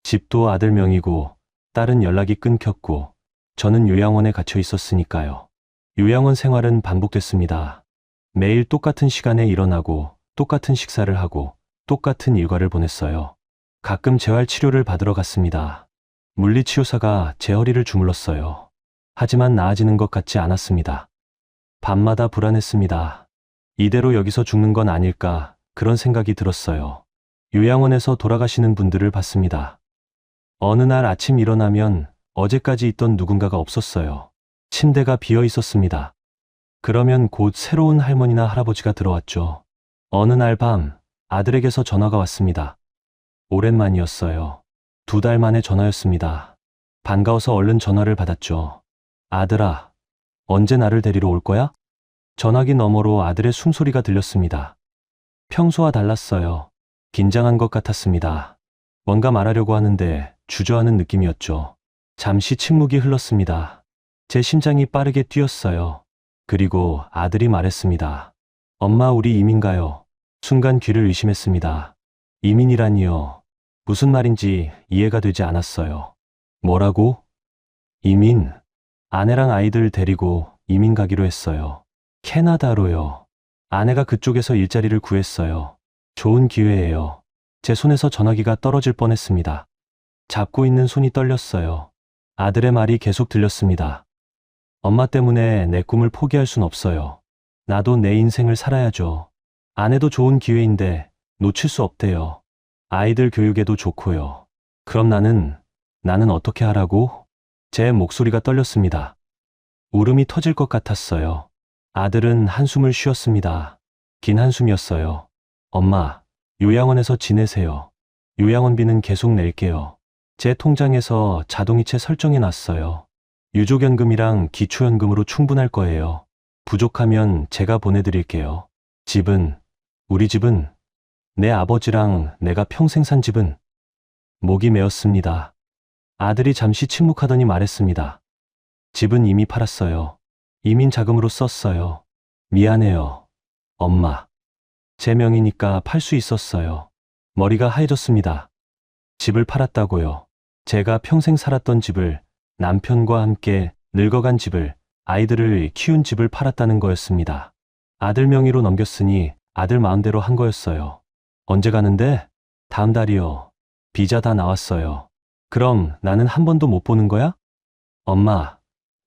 집도 아들 명의고 딸은 연락이 끊겼고 저는 요양원에 갇혀 있었으니까요. 요양원 생활은 반복됐습니다. 매일 똑같은 시간에 일어나고 똑같은 식사를 하고 똑같은 일과를 보냈어요. 가끔 재활 치료를 받으러 갔습니다. 물리치료사가 제 허리를 주물렀어요. 하지만 나아지는 것 같지 않았습니다. 밤마다 불안했습니다. 이대로 여기서 죽는 건 아닐까 그런 생각이 들었어요. 요양원에서 돌아가시는 분들을 봤습니다. 어느 날 아침 일어나면 어제까지 있던 누군가가 없었어요. 침대가 비어 있었습니다. 그러면 곧 새로운 할머니나 할아버지가 들어왔죠. 어느 날 밤 아들에게서 전화가 왔습니다. 오랜만이었어요. 2달 만에 전화였습니다. 반가워서 얼른 전화를 받았죠. 아들아, 언제 나를 데리러 올 거야? 전화기 너머로 아들의 숨소리가 들렸습니다. 평소와 달랐어요. 긴장한 것 같았습니다. 뭔가 말하려고 하는데 주저하는 느낌이었죠. 잠시 침묵이 흘렀습니다. 제 심장이 빠르게 뛰었어요. 그리고 아들이 말했습니다. 엄마, 우리 이민 가요. 순간 귀를 의심했습니다. 이민이라니요. 무슨 말인지 이해가 되지 않았어요. 뭐라고? 이민? 아내랑 아이들 데리고 이민 가기로 했어요. 캐나다로요. 아내가 그쪽에서 일자리를 구했어요. 좋은 기회예요. 제 손에서 전화기가 떨어질 뻔했습니다. 잡고 있는 손이 떨렸어요. 아들의 말이 계속 들렸습니다. 엄마 때문에 내 꿈을 포기할 순 없어요. 나도 내 인생을 살아야죠. 아내도 좋은 기회인데 놓칠 수 없대요. 아이들 교육에도 좋고요. 그럼 나는 어떻게 하라고? 제 목소리가 떨렸습니다. 울음이 터질 것 같았어요. 아들은 한숨을 쉬었습니다. 긴 한숨이었어요. 엄마, 요양원에서 지내세요. 요양원비는 계속 낼게요. 제 통장에서 자동이체 설정해 놨어요. 유족연금이랑 기초연금으로 충분할 거예요. 부족하면 제가 보내드릴게요. 집은, 우리 집은, 내 아버지랑 내가 평생 산 집은. 목이 메었습니다. 아들이 잠시 침묵하더니 말했습니다. 집은 이미 팔았어요. 이민 자금으로 썼어요. 미안해요. 엄마. 제 명이니까 팔 수 있었어요. 머리가 하얘졌습니다. 집을 팔았다고요. 제가 평생 살았던 집을, 남편과 함께 늙어간 집을, 아이들을 키운 집을 팔았다는 거였습니다. 아들 명의로 넘겼으니 아들 마음대로 한 거였어요. 언제 가는데? 다음 달이요. 비자 다 나왔어요. 그럼 나는 한 번도 못 보는 거야? 엄마,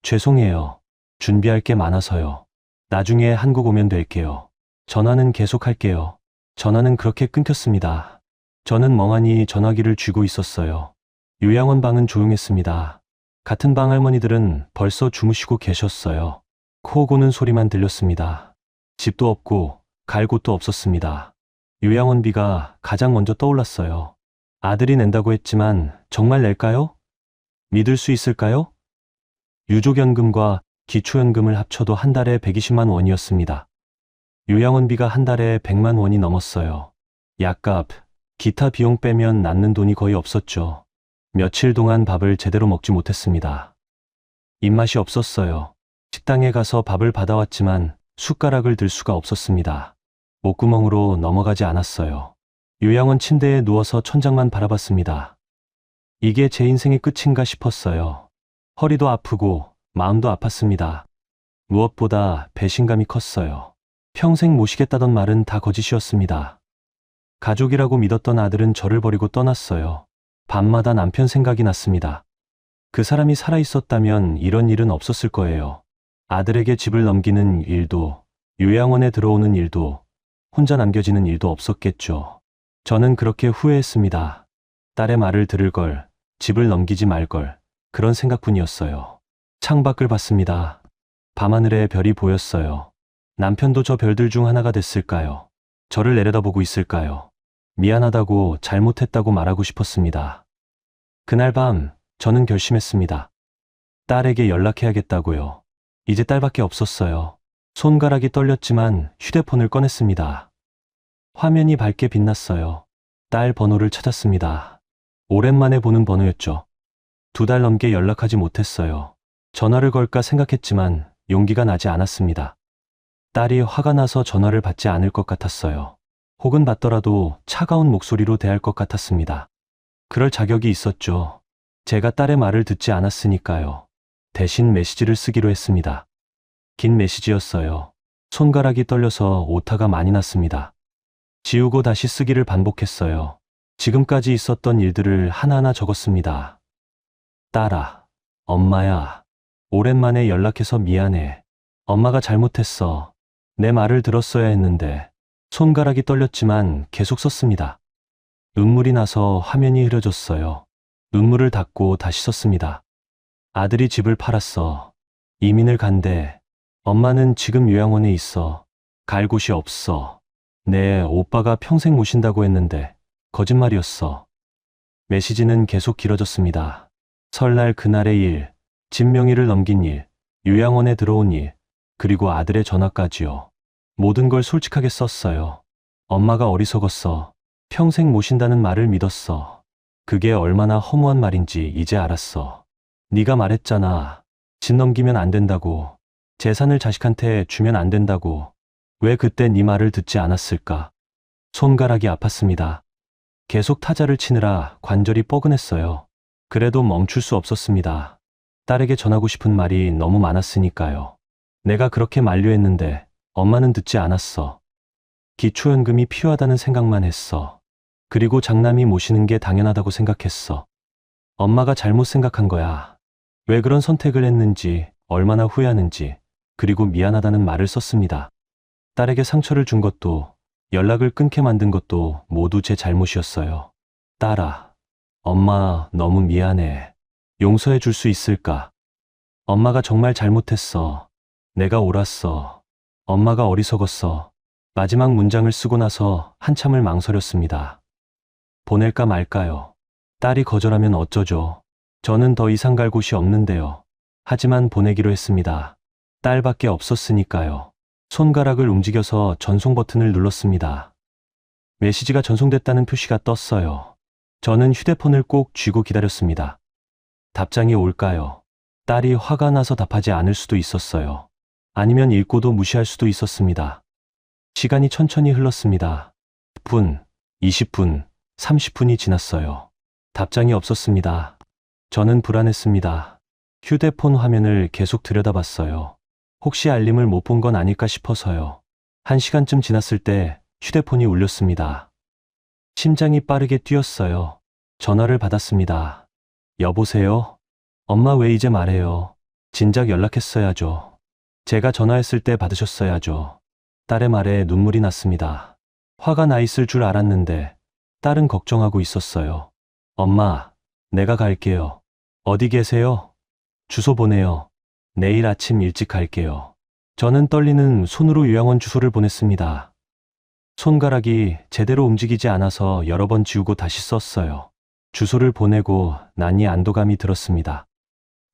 죄송해요. 준비할 게 많아서요. 나중에 한국 오면 될게요. 전화는 계속 할게요. 전화는 그렇게 끊겼습니다. 저는 멍하니 전화기를 쥐고 있었어요. 요양원 방은 조용했습니다. 같은 방 할머니들은 벌써 주무시고 계셨어요. 코 고는 소리만 들렸습니다. 집도 없고 갈 곳도 없었습니다. 요양원비가 가장 먼저 떠올랐어요. 아들이 낸다고 했지만 정말 낼까요? 믿을 수 있을까요? 유족연금과 기초연금을 합쳐도 한 달에 120만 원이었습니다. 요양원비가 한 달에 100만 원이 넘었어요. 약값, 기타 비용 빼면 남는 돈이 거의 없었죠. 며칠 동안 밥을 제대로 먹지 못했습니다. 입맛이 없었어요. 식당에 가서 밥을 받아왔지만 숟가락을 들 수가 없었습니다. 목구멍으로 넘어가지 않았어요. 요양원 침대에 누워서 천장만 바라봤습니다. 이게 제 인생의 끝인가 싶었어요. 허리도 아프고 마음도 아팠습니다. 무엇보다 배신감이 컸어요. 평생 모시겠다던 말은 다 거짓이었습니다. 가족이라고 믿었던 아들은 저를 버리고 떠났어요. 밤마다 남편 생각이 났습니다. 그 사람이 살아있었다면 이런 일은 없었을 거예요. 아들에게 집을 넘기는 일도, 요양원에 들어오는 일도, 혼자 남겨지는 일도 없었겠죠. 저는 그렇게 후회했습니다. 딸의 말을 들을 걸, 집을 넘기지 말 걸, 그런 생각뿐이었어요. 창밖을 봤습니다. 밤하늘에 별이 보였어요. 남편도 저 별들 중 하나가 됐을까요? 저를 내려다보고 있을까요? 미안하다고 잘못했다고 말하고 싶었습니다. 그날 밤 저는 결심했습니다. 딸에게 연락해야겠다고요. 이제 딸밖에 없었어요. 손가락이 떨렸지만 휴대폰을 꺼냈습니다. 화면이 밝게 빛났어요. 딸 번호를 찾았습니다. 오랜만에 보는 번호였죠. 2달 넘게 연락하지 못했어요. 전화를 걸까 생각했지만 용기가 나지 않았습니다. 딸이 화가 나서 전화를 받지 않을 것 같았어요. 혹은 받더라도 차가운 목소리로 대할 것 같았습니다. 그럴 자격이 있었죠. 제가 딸의 말을 듣지 않았으니까요. 대신 메시지를 쓰기로 했습니다. 긴 메시지였어요. 손가락이 떨려서 오타가 많이 났습니다. 지우고 다시 쓰기를 반복했어요. 지금까지 있었던 일들을 하나하나 적었습니다. 딸아, 엄마야, 오랜만에 연락해서 미안해. 엄마가 잘못했어. 내 말을 들었어야 했는데. 손가락이 떨렸지만 계속 썼습니다. 눈물이 나서 화면이 흐려졌어요. 눈물을 닦고 다시 썼습니다. 아들이 집을 팔았어. 이민을 간대. 엄마는 지금 요양원에 있어. 갈 곳이 없어. 내 오빠가 평생 모신다고 했는데 거짓말이었어. 메시지는 계속 길어졌습니다. 설날 그날의 일, 집 명의를 넘긴 일, 요양원에 들어온 일, 그리고 아들의 전화까지요. 모든 걸 솔직하게 썼어요. 엄마가 어리석었어. 평생 모신다는 말을 믿었어. 그게 얼마나 허무한 말인지 이제 알았어. 네가 말했잖아. 집 넘기면 안 된다고. 재산을 자식한테 주면 안 된다고. 왜 그때 네 말을 듣지 않았을까? 손가락이 아팠습니다. 계속 타자를 치느라 관절이 뻐근했어요. 그래도 멈출 수 없었습니다. 딸에게 전하고 싶은 말이 너무 많았으니까요. 내가 그렇게 만류했는데 엄마는 듣지 않았어. 기초연금이 필요하다는 생각만 했어. 그리고 장남이 모시는 게 당연하다고 생각했어. 엄마가 잘못 생각한 거야. 왜 그런 선택을 했는지, 얼마나 후회하는지, 그리고 미안하다는 말을 썼습니다. 딸에게 상처를 준 것도, 연락을 끊게 만든 것도 모두 제 잘못이었어요. 딸아, 엄마 너무 미안해. 용서해 줄 수 있을까? 엄마가 정말 잘못했어. 내가 옳았어. 엄마가 어리석었어. 마지막 문장을 쓰고 나서 한참을 망설였습니다. 보낼까 말까요? 딸이 거절하면 어쩌죠? 저는 더 이상 갈 곳이 없는데요. 하지만 보내기로 했습니다. 딸밖에 없었으니까요. 손가락을 움직여서 전송 버튼을 눌렀습니다. 메시지가 전송됐다는 표시가 떴어요. 저는 휴대폰을 꼭 쥐고 기다렸습니다. 답장이 올까요? 딸이 화가 나서 답하지 않을 수도 있었어요. 아니면 읽고도 무시할 수도 있었습니다. 시간이 천천히 흘렀습니다. 10분, 20분, 30분이 지났어요. 답장이 없었습니다. 저는 불안했습니다. 휴대폰 화면을 계속 들여다봤어요. 혹시 알림을 못 본 건 아닐까 싶어서요. 1시간쯤 지났을 때 휴대폰이 울렸습니다. 심장이 빠르게 뛰었어요. 전화를 받았습니다. 여보세요? 엄마 왜 이제 말해요? 진작 연락했어야죠. 제가 전화했을 때 받으셨어야죠. 딸의 말에 눈물이 났습니다. 화가 나 있을 줄 알았는데 딸은 걱정하고 있었어요. 엄마, 내가 갈게요. 어디 계세요? 주소 보내요. 내일 아침 일찍 갈게요. 저는 떨리는 손으로 요양원 주소를 보냈습니다. 손가락이 제대로 움직이지 않아서 여러 번 지우고 다시 썼어요. 주소를 보내고 나니 안도감이 들었습니다.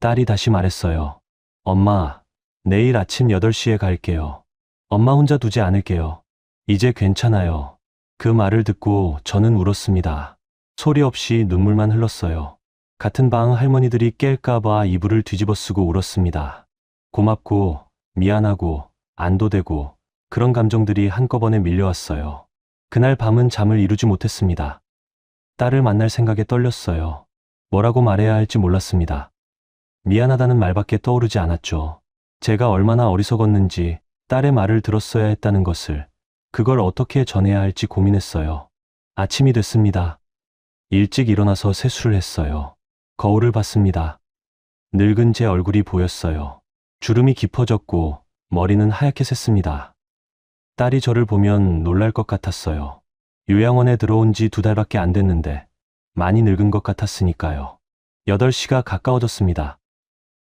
딸이 다시 말했어요. 엄마, 내일 아침 8시에 갈게요. 엄마 혼자 두지 않을게요. 이제 괜찮아요. 그 말을 듣고 저는 울었습니다. 소리 없이 눈물만 흘렀어요. 같은 방 할머니들이 깰까봐 이불을 뒤집어 쓰고 울었습니다. 고맙고, 미안하고, 안도되고, 그런 감정들이 한꺼번에 밀려왔어요. 그날 밤은 잠을 이루지 못했습니다. 딸을 만날 생각에 떨렸어요. 뭐라고 말해야 할지 몰랐습니다. 미안하다는 말밖에 떠오르지 않았죠. 제가 얼마나 어리석었는지 딸의 말을 들었어야 했다는 것을, 그걸 어떻게 전해야 할지 고민했어요. 아침이 됐습니다. 일찍 일어나서 세수를 했어요. 거울을 봤습니다. 늙은 제 얼굴이 보였어요. 주름이 깊어졌고 머리는 하얗게 샜습니다. 딸이 저를 보면 놀랄 것 같았어요. 요양원에 들어온 지 2달밖에 안 됐는데 많이 늙은 것 같았으니까요. 8시가 가까워졌습니다.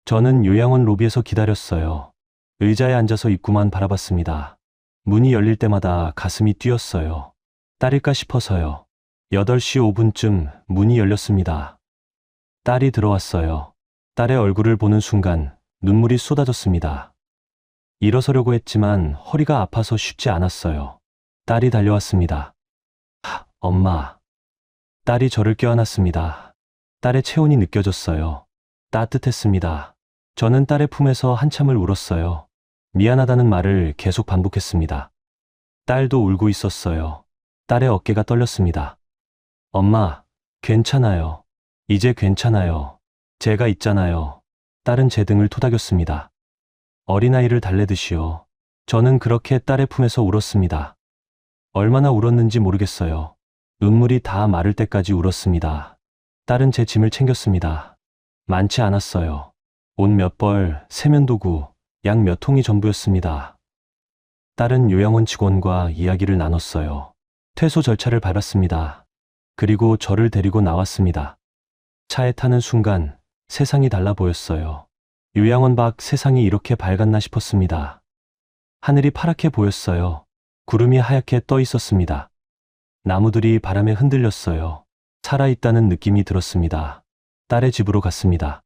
저는 요양원 로비에서 기다렸어요. 의자에 앉아서 입구만 바라봤습니다. 문이 열릴 때마다 가슴이 뛰었어요. 딸일까 싶어서요. 8시 5분쯤 문이 열렸습니다. 딸이 들어왔어요. 딸의 얼굴을 보는 순간 눈물이 쏟아졌습니다. 일어서려고 했지만 허리가 아파서 쉽지 않았어요. 딸이 달려왔습니다. 엄마. 딸이 저를 껴안았습니다. 딸의 체온이 느껴졌어요. 따뜻했습니다. 저는 딸의 품에서 한참을 울었어요. 미안하다는 말을 계속 반복했습니다. 딸도 울고 있었어요. 딸의 어깨가 떨렸습니다. 엄마, 괜찮아요. 이제 괜찮아요. 제가 있잖아요. 딸은 제 등을 토닥였습니다. 어린아이를 달래듯이요. 저는 그렇게 딸의 품에서 울었습니다. 얼마나 울었는지 모르겠어요. 눈물이 다 마를 때까지 울었습니다. 딸은 제 짐을 챙겼습니다. 많지 않았어요. 옷 몇 벌, 세면도구, 약 몇 통이 전부였습니다. 딸은 요양원 직원과 이야기를 나눴어요. 퇴소 절차를 밟았습니다. 그리고 저를 데리고 나왔습니다. 차에 타는 순간 세상이 달라 보였어요. 요양원 밖 세상이 이렇게 밝았나 싶었습니다. 하늘이 파랗게 보였어요. 구름이 하얗게 떠 있었습니다. 나무들이 바람에 흔들렸어요. 살아있다는 느낌이 들었습니다. 딸의 집으로 갔습니다.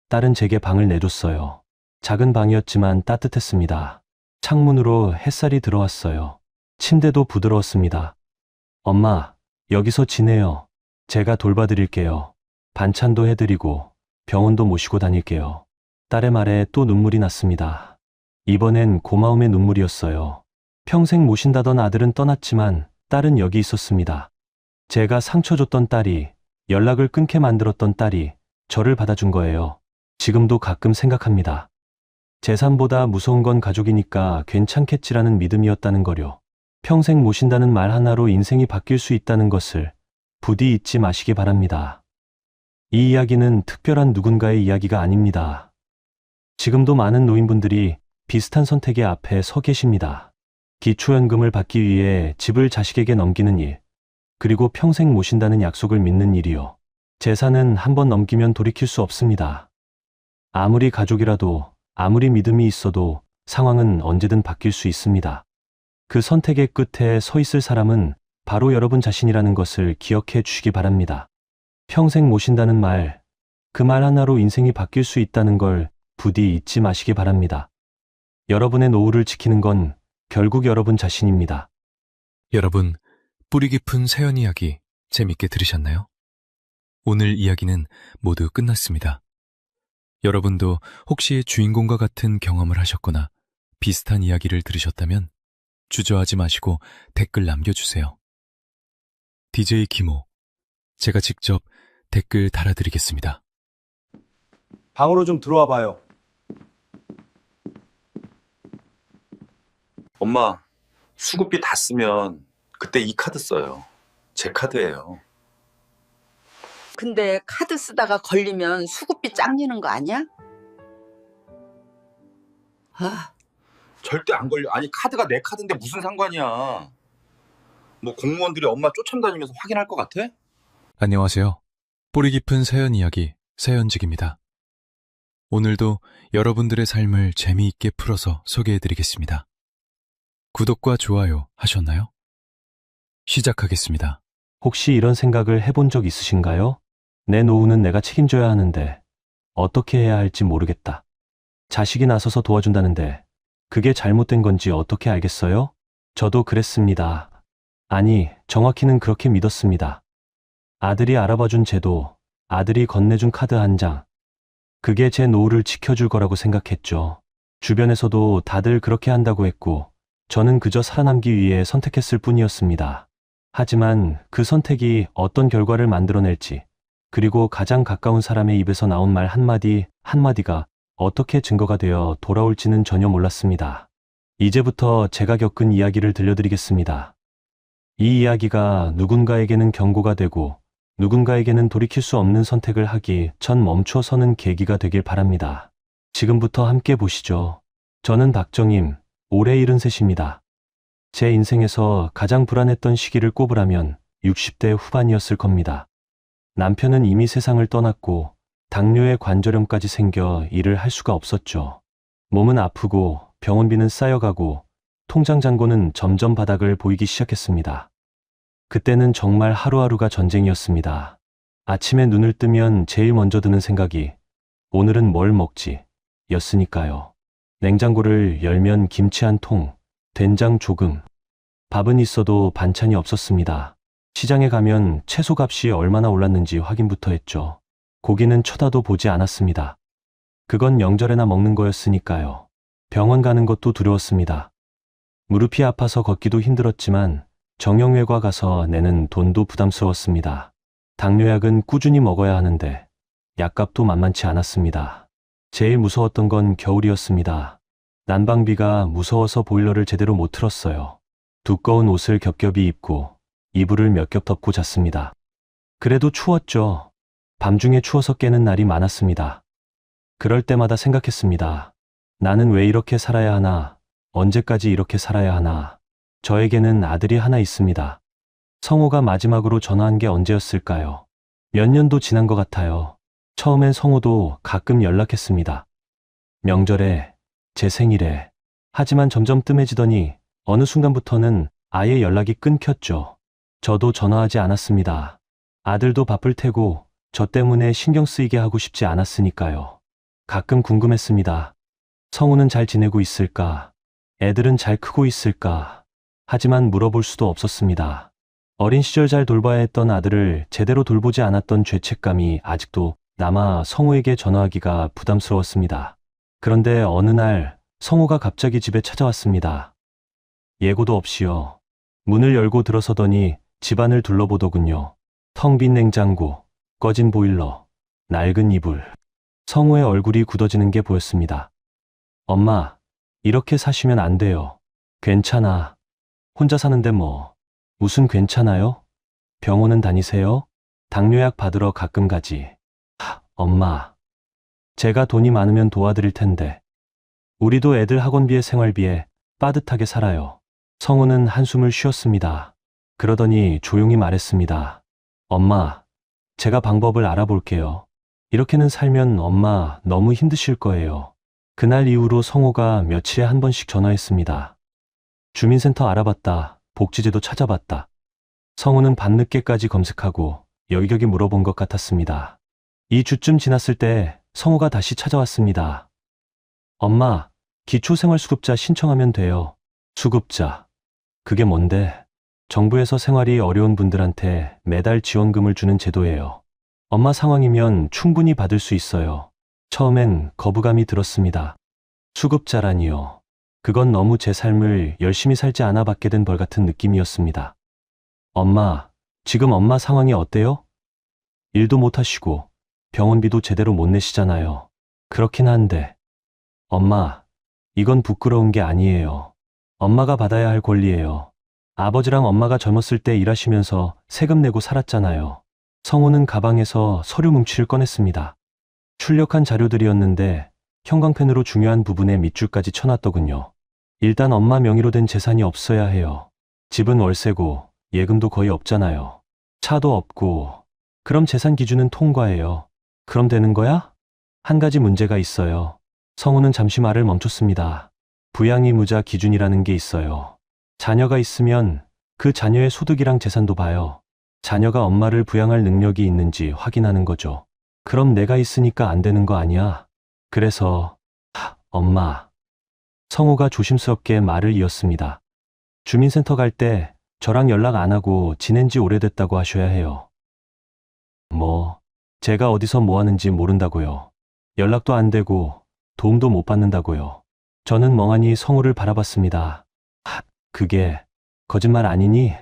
딸은 제게 방을 내줬어요. 작은 방이었지만 따뜻했습니다. 창문으로 햇살이 들어왔어요. 침대도 부드러웠습니다. 엄마, 여기서 지내요. 제가 돌봐드릴게요. 반찬도 해드리고 병원도 모시고 다닐게요. 딸의 말에 또 눈물이 났습니다. 이번엔 고마움의 눈물이었어요. 평생 모신다던 아들은 떠났지만 딸은 여기 있었습니다. 제가 상처 줬던 딸이, 연락을 끊게 만들었던 딸이 저를 받아준 거예요. 지금도 가끔 생각합니다. 재산보다 무서운 건 가족이니까 괜찮겠지라는 믿음이었다는 거요. 평생 모신다는 말 하나로 인생이 바뀔 수 있다는 것을 부디 잊지 마시기 바랍니다. 이 이야기는 특별한 누군가의 이야기가 아닙니다. 지금도 많은 노인분들이 비슷한 선택의 앞에 서 계십니다. 기초연금을 받기 위해 집을 자식에게 넘기는 일, 그리고 평생 모신다는 약속을 믿는 일이요. 재산은 한번 넘기면 돌이킬 수 없습니다. 아무리 가족이라도, 아무리 믿음이 있어도 상황은 언제든 바뀔 수 있습니다. 그 선택의 끝에 서 있을 사람은 바로 여러분 자신이라는 것을 기억해 주시기 바랍니다. 평생 모신다는 말, 그 말 하나로 인생이 바뀔 수 있다는 걸 부디 잊지 마시기 바랍니다. 여러분의 노후를 지키는 건 결국 여러분 자신입니다. 여러분, 뿌리 깊은 세연 이야기 재밌게 들으셨나요? 오늘 이야기는 모두 끝났습니다. 여러분도 혹시 주인공과 같은 경험을 하셨거나 비슷한 이야기를 들으셨다면 주저하지 마시고 댓글 남겨주세요. DJ 김호, 제가 직접 댓글 달아드리겠습니다. 방으로 좀 들어와 봐요. 엄마, 수급비 다 쓰면 그때 이 카드 써요. 제 카드예요. 근데 카드 쓰다가 걸리면 수급비 짱리는 거 아니야? 아, 절대 안 걸려. 아니, 카드가 내 카드인데 무슨 상관이야. 뭐 공무원들이 엄마 쫓아다니면서 확인할 것 같아? 안녕하세요. 뿌리 깊은 세연 이야기 세연직입니다. 오늘도 여러분들의 삶을 재미있게 풀어서 소개해드리겠습니다. 구독과 좋아요 하셨나요? 시작하겠습니다. 혹시 이런 생각을 해본 적 있으신가요? 내 노후는 내가 책임져야 하는데 어떻게 해야 할지 모르겠다. 자식이 나서서 도와준다는데 그게 잘못된 건지 어떻게 알겠어요? 저도 그랬습니다. 아니, 정확히는 그렇게 믿었습니다. 아들이 알아봐준 제도, 아들이 건네준 카드 한 장, 그게 제 노후를 지켜줄 거라고 생각했죠. 주변에서도 다들 그렇게 한다고 했고 저는 그저 살아남기 위해 선택했을 뿐이었습니다. 하지만 그 선택이 어떤 결과를 만들어낼지, 그리고 가장 가까운 사람의 입에서 나온 말 한마디가 어떻게 증거가 되어 돌아올지는 전혀 몰랐습니다. 이제부터 제가 겪은 이야기를 들려드리겠습니다. 이 이야기가 누군가에게는 경고가 되고 누군가에게는 돌이킬 수 없는 선택을 하기 전 멈춰서는 계기가 되길 바랍니다. 지금부터 함께 보시죠. 저는 박정임, 올해 73입니다. 제 인생에서 가장 불안했던 시기를 꼽으라면 60대 후반이었을 겁니다. 남편은 이미 세상을 떠났고 당뇨의 관절염까지 생겨 일을 할 수가 없었죠. 몸은 아프고 병원비는 쌓여가고 통장 잔고는 점점 바닥을 보이기 시작했습니다. 그때는 정말 하루하루가 전쟁이었습니다. 아침에 눈을 뜨면 제일 먼저 드는 생각이 오늘은 뭘 먹지? 였으니까요. 냉장고를 열면 김치 한 통, 된장 조금. 밥은 있어도 반찬이 없었습니다. 시장에 가면 채소값이 얼마나 올랐는지 확인부터 했죠. 고기는 쳐다도 보지 않았습니다. 그건 명절에나 먹는 거였으니까요. 병원 가는 것도 두려웠습니다. 무릎이 아파서 걷기도 힘들었지만 정형외과 가서 내는 돈도 부담스러웠습니다. 당뇨약은 꾸준히 먹어야 하는데 약값도 만만치 않았습니다. 제일 무서웠던 건 겨울이었습니다. 난방비가 무서워서 보일러를 제대로 못 틀었어요. 두꺼운 옷을 겹겹이 입고 이불을 몇 겹 덮고 잤습니다. 그래도 추웠죠. 밤중에 추워서 깨는 날이 많았습니다. 그럴 때마다 생각했습니다. 나는 왜 이렇게 살아야 하나? 언제까지 이렇게 살아야 하나? 저에게는 아들이 하나 있습니다. 성호가 마지막으로 전화한 게 언제였을까요? 몇 년도 지난 것 같아요. 처음엔 성호도 가끔 연락했습니다. 명절에, 제 생일에. 하지만 점점 뜸해지더니 어느 순간부터는 아예 연락이 끊겼죠. 저도 전화하지 않았습니다. 아들도 바쁠 테고 저 때문에 신경 쓰이게 하고 싶지 않았으니까요. 가끔 궁금했습니다. 성우는 잘 지내고 있을까? 애들은 잘 크고 있을까? 하지만 물어볼 수도 없었습니다. 어린 시절 잘 돌봐야 했던 아들을 제대로 돌보지 않았던 죄책감이 아직도 남아 성우에게 전화하기가 부담스러웠습니다. 그런데 어느 날 성우가 갑자기 집에 찾아왔습니다. 예고도 없이요. 문을 열고 들어서더니 집안을 둘러보더군요. 텅 빈 냉장고, 꺼진 보일러, 낡은 이불. 성우의 얼굴이 굳어지는 게 보였습니다. 엄마, 이렇게 사시면 안 돼요. 괜찮아. 혼자 사는데 뭐. 무슨 괜찮아요? 병원은 다니세요? 당뇨약 받으러 가끔 가지. 엄마. 제가 돈이 많으면 도와드릴 텐데. 우리도 애들 학원비에 생활비에 빠듯하게 살아요. 성우는 한숨을 쉬었습니다. 그러더니 조용히 말했습니다. 엄마, 제가 방법을 알아볼게요. 이렇게는 살면 엄마 너무 힘드실 거예요. 그날 이후로 성호가 며칠에 한 번씩 전화했습니다. 주민센터 알아봤다. 복지제도 찾아봤다. 성호는 밤늦게까지 검색하고 여기저기 물어본 것 같았습니다. 2주쯤 지났을 때 성호가 다시 찾아왔습니다. 엄마, 기초생활수급자 신청하면 돼요. 수급자. 그게 뭔데? 정부에서 생활이 어려운 분들한테 매달 지원금을 주는 제도예요. 엄마 상황이면 충분히 받을 수 있어요. 처음엔 거부감이 들었습니다. 수급자라니요. 그건 너무 제 삶을 열심히 살지 않아 받게 된 벌 같은 느낌이었습니다. 엄마, 지금 엄마 상황이 어때요? 일도 못 하시고 병원비도 제대로 못 내시잖아요. 그렇긴 한데. 엄마, 이건 부끄러운 게 아니에요. 엄마가 받아야 할 권리예요. 아버지랑 엄마가 젊었을 때 일하시면서 세금 내고 살았잖아요. 성호는 가방에서 서류 뭉치를 꺼냈습니다. 출력한 자료들이었는데 형광펜으로 중요한 부분에 밑줄까지 쳐놨더군요. 일단 엄마 명의로 된 재산이 없어야 해요. 집은 월세고 예금도 거의 없잖아요. 차도 없고. 그럼 재산 기준은 통과해요. 그럼 되는 거야? 한 가지 문제가 있어요. 성우는 잠시 말을 멈췄습니다. 부양의무자 기준이라는 게 있어요. 자녀가 있으면 그 자녀의 소득이랑 재산도 봐요. 자녀가 엄마를 부양할 능력이 있는지 확인하는 거죠. 그럼 내가 있으니까 안 되는 거 아니야? 그래서 엄마. 성우가 조심스럽게 말을 이었습니다. 주민센터 갈 때 저랑 연락 안 하고 지낸 지 오래됐다고 하셔야 해요. 뭐, 제가 어디서 뭐 하는지 모른다고요. 연락도 안 되고 도움도 못 받는다고요. 저는 멍하니 성우를 바라봤습니다. 그게 거짓말 아니니?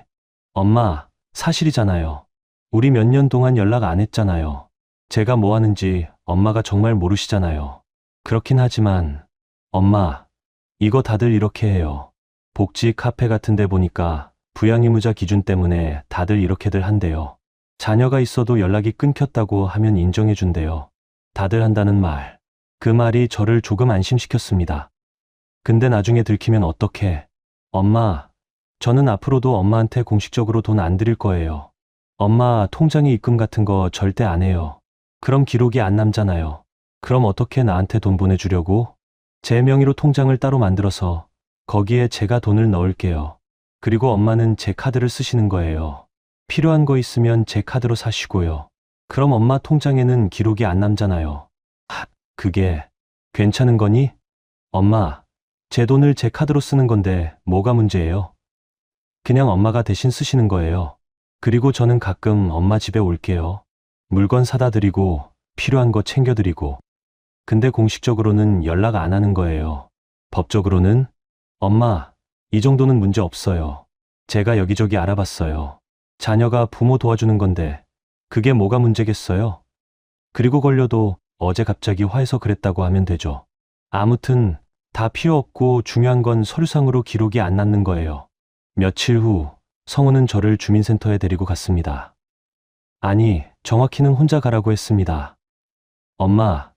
엄마, 사실이잖아요. 우리 몇 년 동안 연락 안 했잖아요. 제가 뭐 하는지 엄마가 정말 모르시잖아요. 그렇긴 하지만 엄마, 이거 다들 이렇게 해요. 복지 카페 같은 데 보니까 부양의무자 기준 때문에 다들 이렇게들 한대요. 자녀가 있어도 연락이 끊겼다고 하면 인정해 준대요. 다들 한다는 말. 그 말이 저를 조금 안심시켰습니다. 근데 나중에 들키면 어떡해? 엄마, 저는 앞으로도 엄마한테 공식적으로 돈 안 드릴 거예요. 엄마 통장에 입금 같은 거 절대 안 해요. 그럼 기록이 안 남잖아요. 그럼 어떻게 나한테 돈 보내주려고? 제 명의로 통장을 따로 만들어서 거기에 제가 돈을 넣을게요. 그리고 엄마는 제 카드를 쓰시는 거예요. 필요한 거 있으면 제 카드로 사시고요. 그럼 엄마 통장에는 기록이 안 남잖아요. 그게 괜찮은 거니? 엄마, 제 돈을 제 카드로 쓰는 건데 뭐가 문제예요? 그냥 엄마가 대신 쓰시는 거예요. 그리고 저는 가끔 엄마 집에 올게요. 물건 사다 드리고 필요한 거 챙겨드리고. 근데 공식적으로는 연락 안 하는 거예요. 법적으로는? 엄마, 이 정도는 문제 없어요. 제가 여기저기 알아봤어요. 자녀가 부모 도와주는 건데 그게 뭐가 문제겠어요? 그리고 걸려도 어제 갑자기 화해서 그랬다고 하면 되죠. 아무튼 다 필요 없고 중요한 건 서류상으로 기록이 안 남는 거예요. 며칠 후 성우는 저를 주민센터에 데리고 갔습니다. 아니, 정확히는 혼자 가라고 했습니다. 엄마,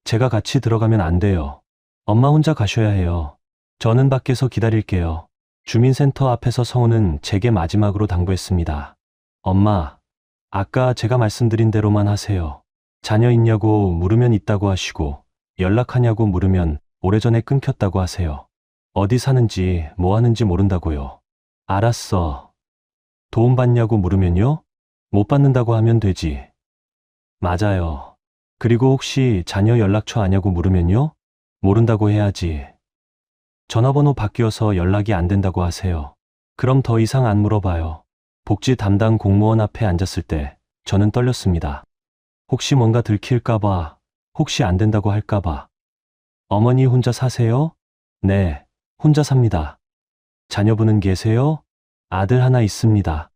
제가 같이 들어가면 안 돼요. 엄마 혼자 가셔야 해요. 저는 밖에서 기다릴게요. 주민센터 앞에서 성우는 제게 마지막으로 당부했습니다. 엄마, 아까 제가 말씀드린 대로만 하세요. 자녀 있냐고 물으면 있다고 하시고 연락하냐고 물으면 오래전에 끊겼다고 하세요. 어디 사는지 뭐 하는지 모른다고요. 알았어. 도움 받냐고 물으면요? 못 받는다고 하면 되지. 맞아요. 그리고 혹시 자녀 연락처 아냐고 물으면요? 모른다고 해야지. 전화번호 바뀌어서 연락이 안 된다고 하세요. 그럼 더 이상 안 물어봐요. 복지 담당 공무원 앞에 앉았을 때 저는 떨렸습니다. 혹시 뭔가 들킬까봐, 혹시 안 된다고 할까봐. 어머니 혼자 사세요? 네, 혼자 삽니다. 자녀분은 계세요? 아들 하나 있습니다.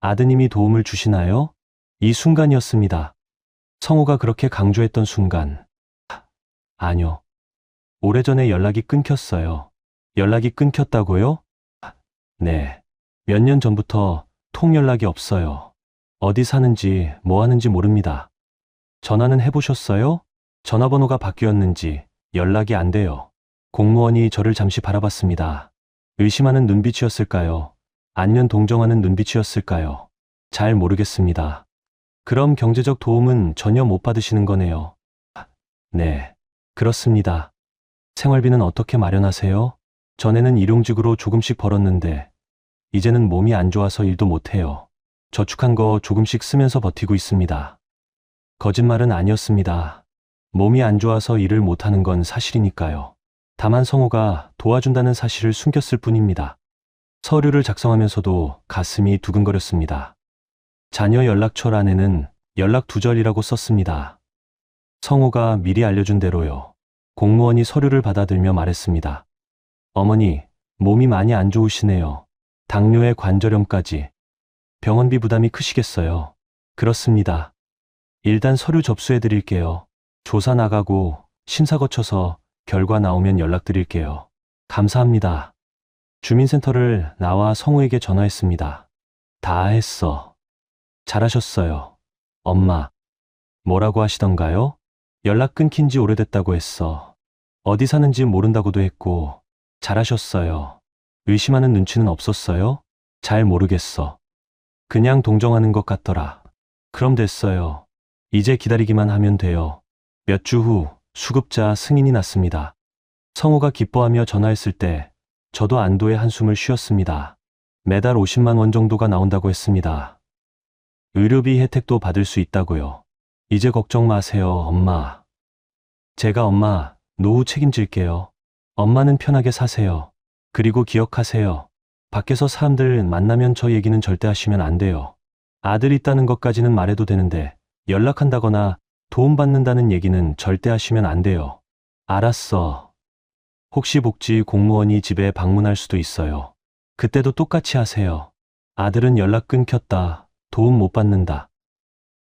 아드님이 도움을 주시나요? 이 순간이었습니다. 성우가 그렇게 강조했던 순간. 아니요. 오래전에 연락이 끊겼어요. 연락이 끊겼다고요? 네. 몇 년 전부터 통연락이 없어요. 어디 사는지 뭐 하는지 모릅니다. 전화는 해보셨어요? 전화번호가 바뀌었는지 연락이 안 돼요. 공무원이 저를 잠시 바라봤습니다. 의심하는 눈빛이었을까요? 아니면 동정하는 눈빛이었을까요? 잘 모르겠습니다. 그럼 경제적 도움은 전혀 못 받으시는 거네요. 네, 그렇습니다. 생활비는 어떻게 마련하세요? 전에는 일용직으로 조금씩 벌었는데 이제는 몸이 안 좋아서 일도 못해요. 저축한 거 조금씩 쓰면서 버티고 있습니다. 거짓말은 아니었습니다. 몸이 안 좋아서 일을 못하는 건 사실이니까요. 다만 성호가 도와준다는 사실을 숨겼을 뿐입니다. 서류를 작성하면서도 가슴이 두근거렸습니다. 자녀 연락처란에는 연락 두절이라고 썼습니다. 성호가 미리 알려준 대로요. 공무원이 서류를 받아들며 말했습니다. 어머니, 몸이 많이 안 좋으시네요. 당뇨에 관절염까지. 병원비 부담이 크시겠어요. 그렇습니다. 일단 서류 접수해 드릴게요. 조사 나가고 심사 거쳐서 결과 나오면 연락드릴게요. 감사합니다. 주민센터를 나와 성우에게 전화했습니다. 다 했어. 잘하셨어요. 엄마. 뭐라고 하시던가요? 연락 끊긴 지 오래됐다고 했어. 어디 사는지 모른다고도 했고. 잘하셨어요. 의심하는 눈치는 없었어요? 잘 모르겠어. 그냥 동정하는 것 같더라. 그럼 됐어요. 이제 기다리기만 하면 돼요. 몇 주 후 수급자 승인이 났습니다. 성호가 기뻐하며 전화했을 때 저도 안도의 한숨을 쉬었습니다. 매달 50만 원 정도가 나온다고 했습니다. 의료비 혜택도 받을 수 있다고요. 이제 걱정 마세요, 엄마. 제가 엄마 노후 책임질게요. 엄마는 편하게 사세요. 그리고 기억하세요. 밖에서 사람들 만나면 저 얘기는 절대 하시면 안 돼요. 아들 있다는 것까지는 말해도 되는데 연락한다거나 도움받는다는 얘기는 절대 하시면 안 돼요. 알았어. 혹시 복지 공무원이 집에 방문할 수도 있어요. 그때도 똑같이 하세요. 아들은 연락 끊겼다. 도움 못 받는다.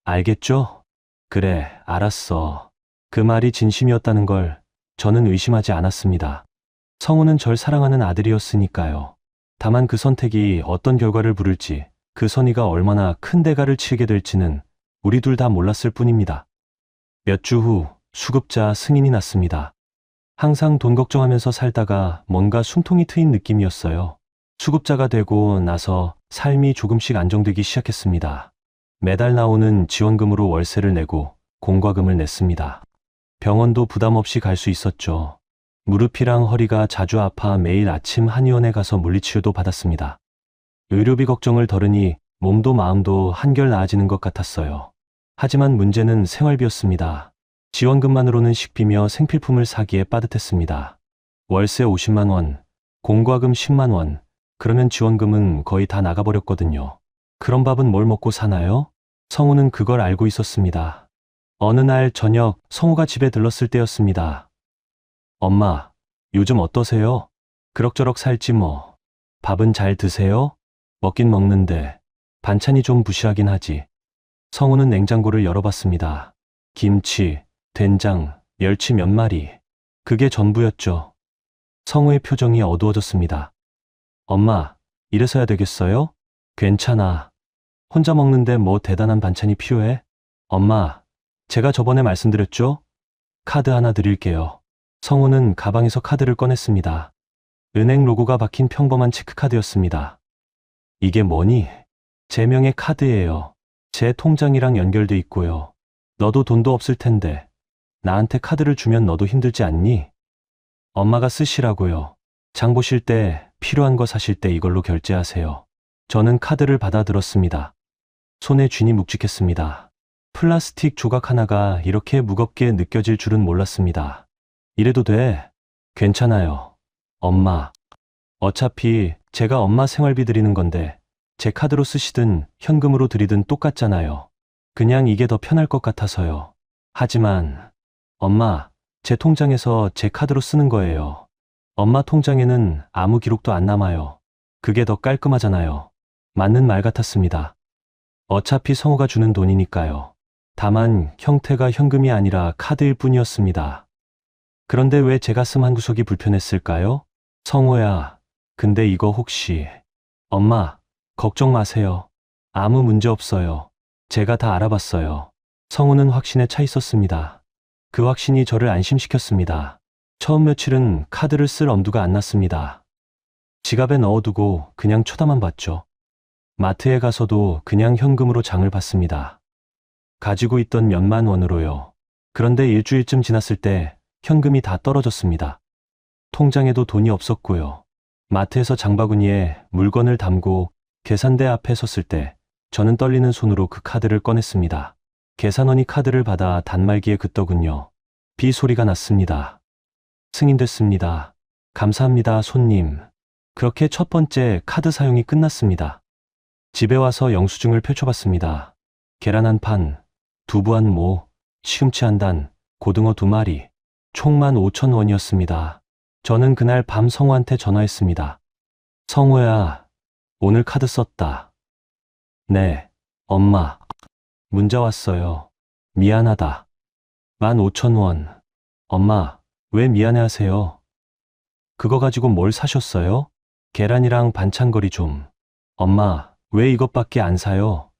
알겠죠? 그래, 알았어. 그 말이 진심이었다는 걸 저는 의심하지 않았습니다. 성우는 절 사랑하는 아들이었으니까요. 다만 그 선택이 어떤 결과를 부를지, 그 선의가 얼마나 큰 대가를 치르게 될지는 우리 둘 다 몰랐을 뿐입니다. 몇 주 후 수급자 승인이 났습니다. 항상 돈 걱정하면서 살다가 뭔가 숨통이 트인 느낌이었어요. 수급자가 되고 나서 삶이 조금씩 안정되기 시작했습니다. 매달 나오는 지원금으로 월세를 내고 공과금을 냈습니다. 병원도 부담 없이 갈 수 있었죠. 무릎이랑 허리가 자주 아파 매일 아침 한의원에 가서 물리치료도 받았습니다. 의료비 걱정을 덜으니 몸도 마음도 한결 나아지는 것 같았어요. 하지만 문제는 생활비였습니다. 지원금만으로는 식비며 생필품을 사기에 빠듯했습니다. 월세 50만 원, 공과금 10만 원, 그러면 지원금은 거의 다 나가버렸거든요. 그런 밥은 뭘 먹고 사나요? 성우는 그걸 알고 있었습니다. 어느 날 저녁 성우가 집에 들렀을 때였습니다. 엄마, 요즘 어떠세요? 그럭저럭 살지 뭐. 밥은 잘 드세요? 먹긴 먹는데 반찬이 좀 부실하긴 하지. 성우는 냉장고를 열어봤습니다. 김치, 된장, 멸치 몇 마리. 그게 전부였죠. 성우의 표정이 어두워졌습니다. 엄마, 이래서야 되겠어요? 괜찮아. 혼자 먹는데 뭐 대단한 반찬이 필요해? 엄마, 제가 저번에 말씀드렸죠? 카드 하나 드릴게요. 성우는 가방에서 카드를 꺼냈습니다. 은행 로고가 박힌 평범한 체크카드였습니다. 이게 뭐니? 제 명의 카드예요. 제 통장이랑 연결돼 있고요. 너도 돈도 없을 텐데 나한테 카드를 주면 너도 힘들지 않니? 엄마가 쓰시라고요. 장 보실 때 필요한 거 사실 때 이걸로 결제하세요. 저는 카드를 받아들었습니다. 손에 쥔이 묵직했습니다. 플라스틱 조각 하나가 이렇게 무겁게 느껴질 줄은 몰랐습니다. 이래도 돼? 괜찮아요. 엄마. 어차피 제가 엄마 생활비 드리는 건데 제 카드로 쓰시든 현금으로 드리든 똑같잖아요. 그냥 이게 더 편할 것 같아서요. 하지만 엄마, 제 통장에서 제 카드로 쓰는 거예요. 엄마 통장에는 아무 기록도 안 남아요. 그게 더 깔끔하잖아요. 맞는 말 같았습니다. 어차피 성우가 주는 돈이니까요. 다만 형태가 현금이 아니라 카드일 뿐이었습니다. 그런데 왜 제 가슴 한구석이 불편했을까요? 성우야, 근데 이거 혹시... 엄마, 걱정 마세요. 아무 문제 없어요. 제가 다 알아봤어요. 성우는 확신에 차 있었습니다. 그 확신이 저를 안심시켰습니다. 처음 며칠은 카드를 쓸 엄두가 안 났습니다. 지갑에 넣어두고 그냥 쳐다만 봤죠. 마트에 가서도 그냥 현금으로 장을 봤습니다. 가지고 있던 몇만 원으로요. 그런데 일주일쯤 지났을 때 현금이 다 떨어졌습니다. 통장에도 돈이 없었고요. 마트에서 장바구니에 물건을 담고 계산대 앞에 섰을 때 저는 떨리는 손으로 그 카드를 꺼냈습니다. 계산원이 카드를 받아 단말기에 긋더군요. 비 소리가 났습니다. 승인됐습니다. 감사합니다, 손님. 그렇게 첫 번째 카드 사용이 끝났습니다. 집에 와서 영수증을 펼쳐봤습니다. 계란 한 판, 두부 한 모, 시금치 한 단, 고등어 2마리, 총 15,000원이었습니다. 저는 그날 밤 성우한테 전화했습니다. 성우야, 오늘 카드 썼다. 네, 엄마. 문자 왔어요. 미안하다. 15,000원. 엄마, 왜 미안해하세요? 그거 가지고 뭘 사셨어요? 계란이랑 반찬거리 좀. 엄마, 왜 이것밖에 안 사요?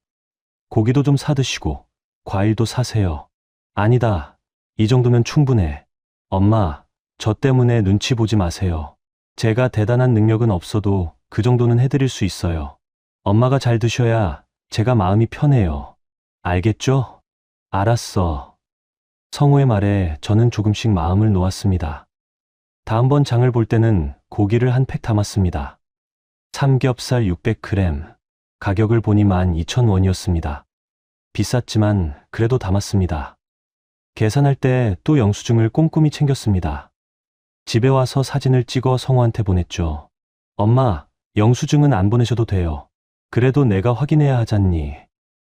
고기도 좀 사드시고, 과일도 사세요. 아니다. 이 정도면 충분해. 엄마, 저 때문에 눈치 보지 마세요. 제가 대단한 능력은 없어도 그 정도는 해드릴 수 있어요. 엄마가 잘 드셔야 제가 마음이 편해요. 알겠죠? 알았어. 성우의 말에 저는 조금씩 마음을 놓았습니다. 다음번 장을 볼 때는 고기를 한 팩 담았습니다. 삼겹살 600g. 가격을 보니 12,000원이었습니다. 비쌌지만 그래도 담았습니다. 계산할 때 또 영수증을 꼼꼼히 챙겼습니다. 집에 와서 사진을 찍어 성우한테 보냈죠. 엄마, 영수증은 안 보내셔도 돼요. 그래도 내가 확인해야 하잖니.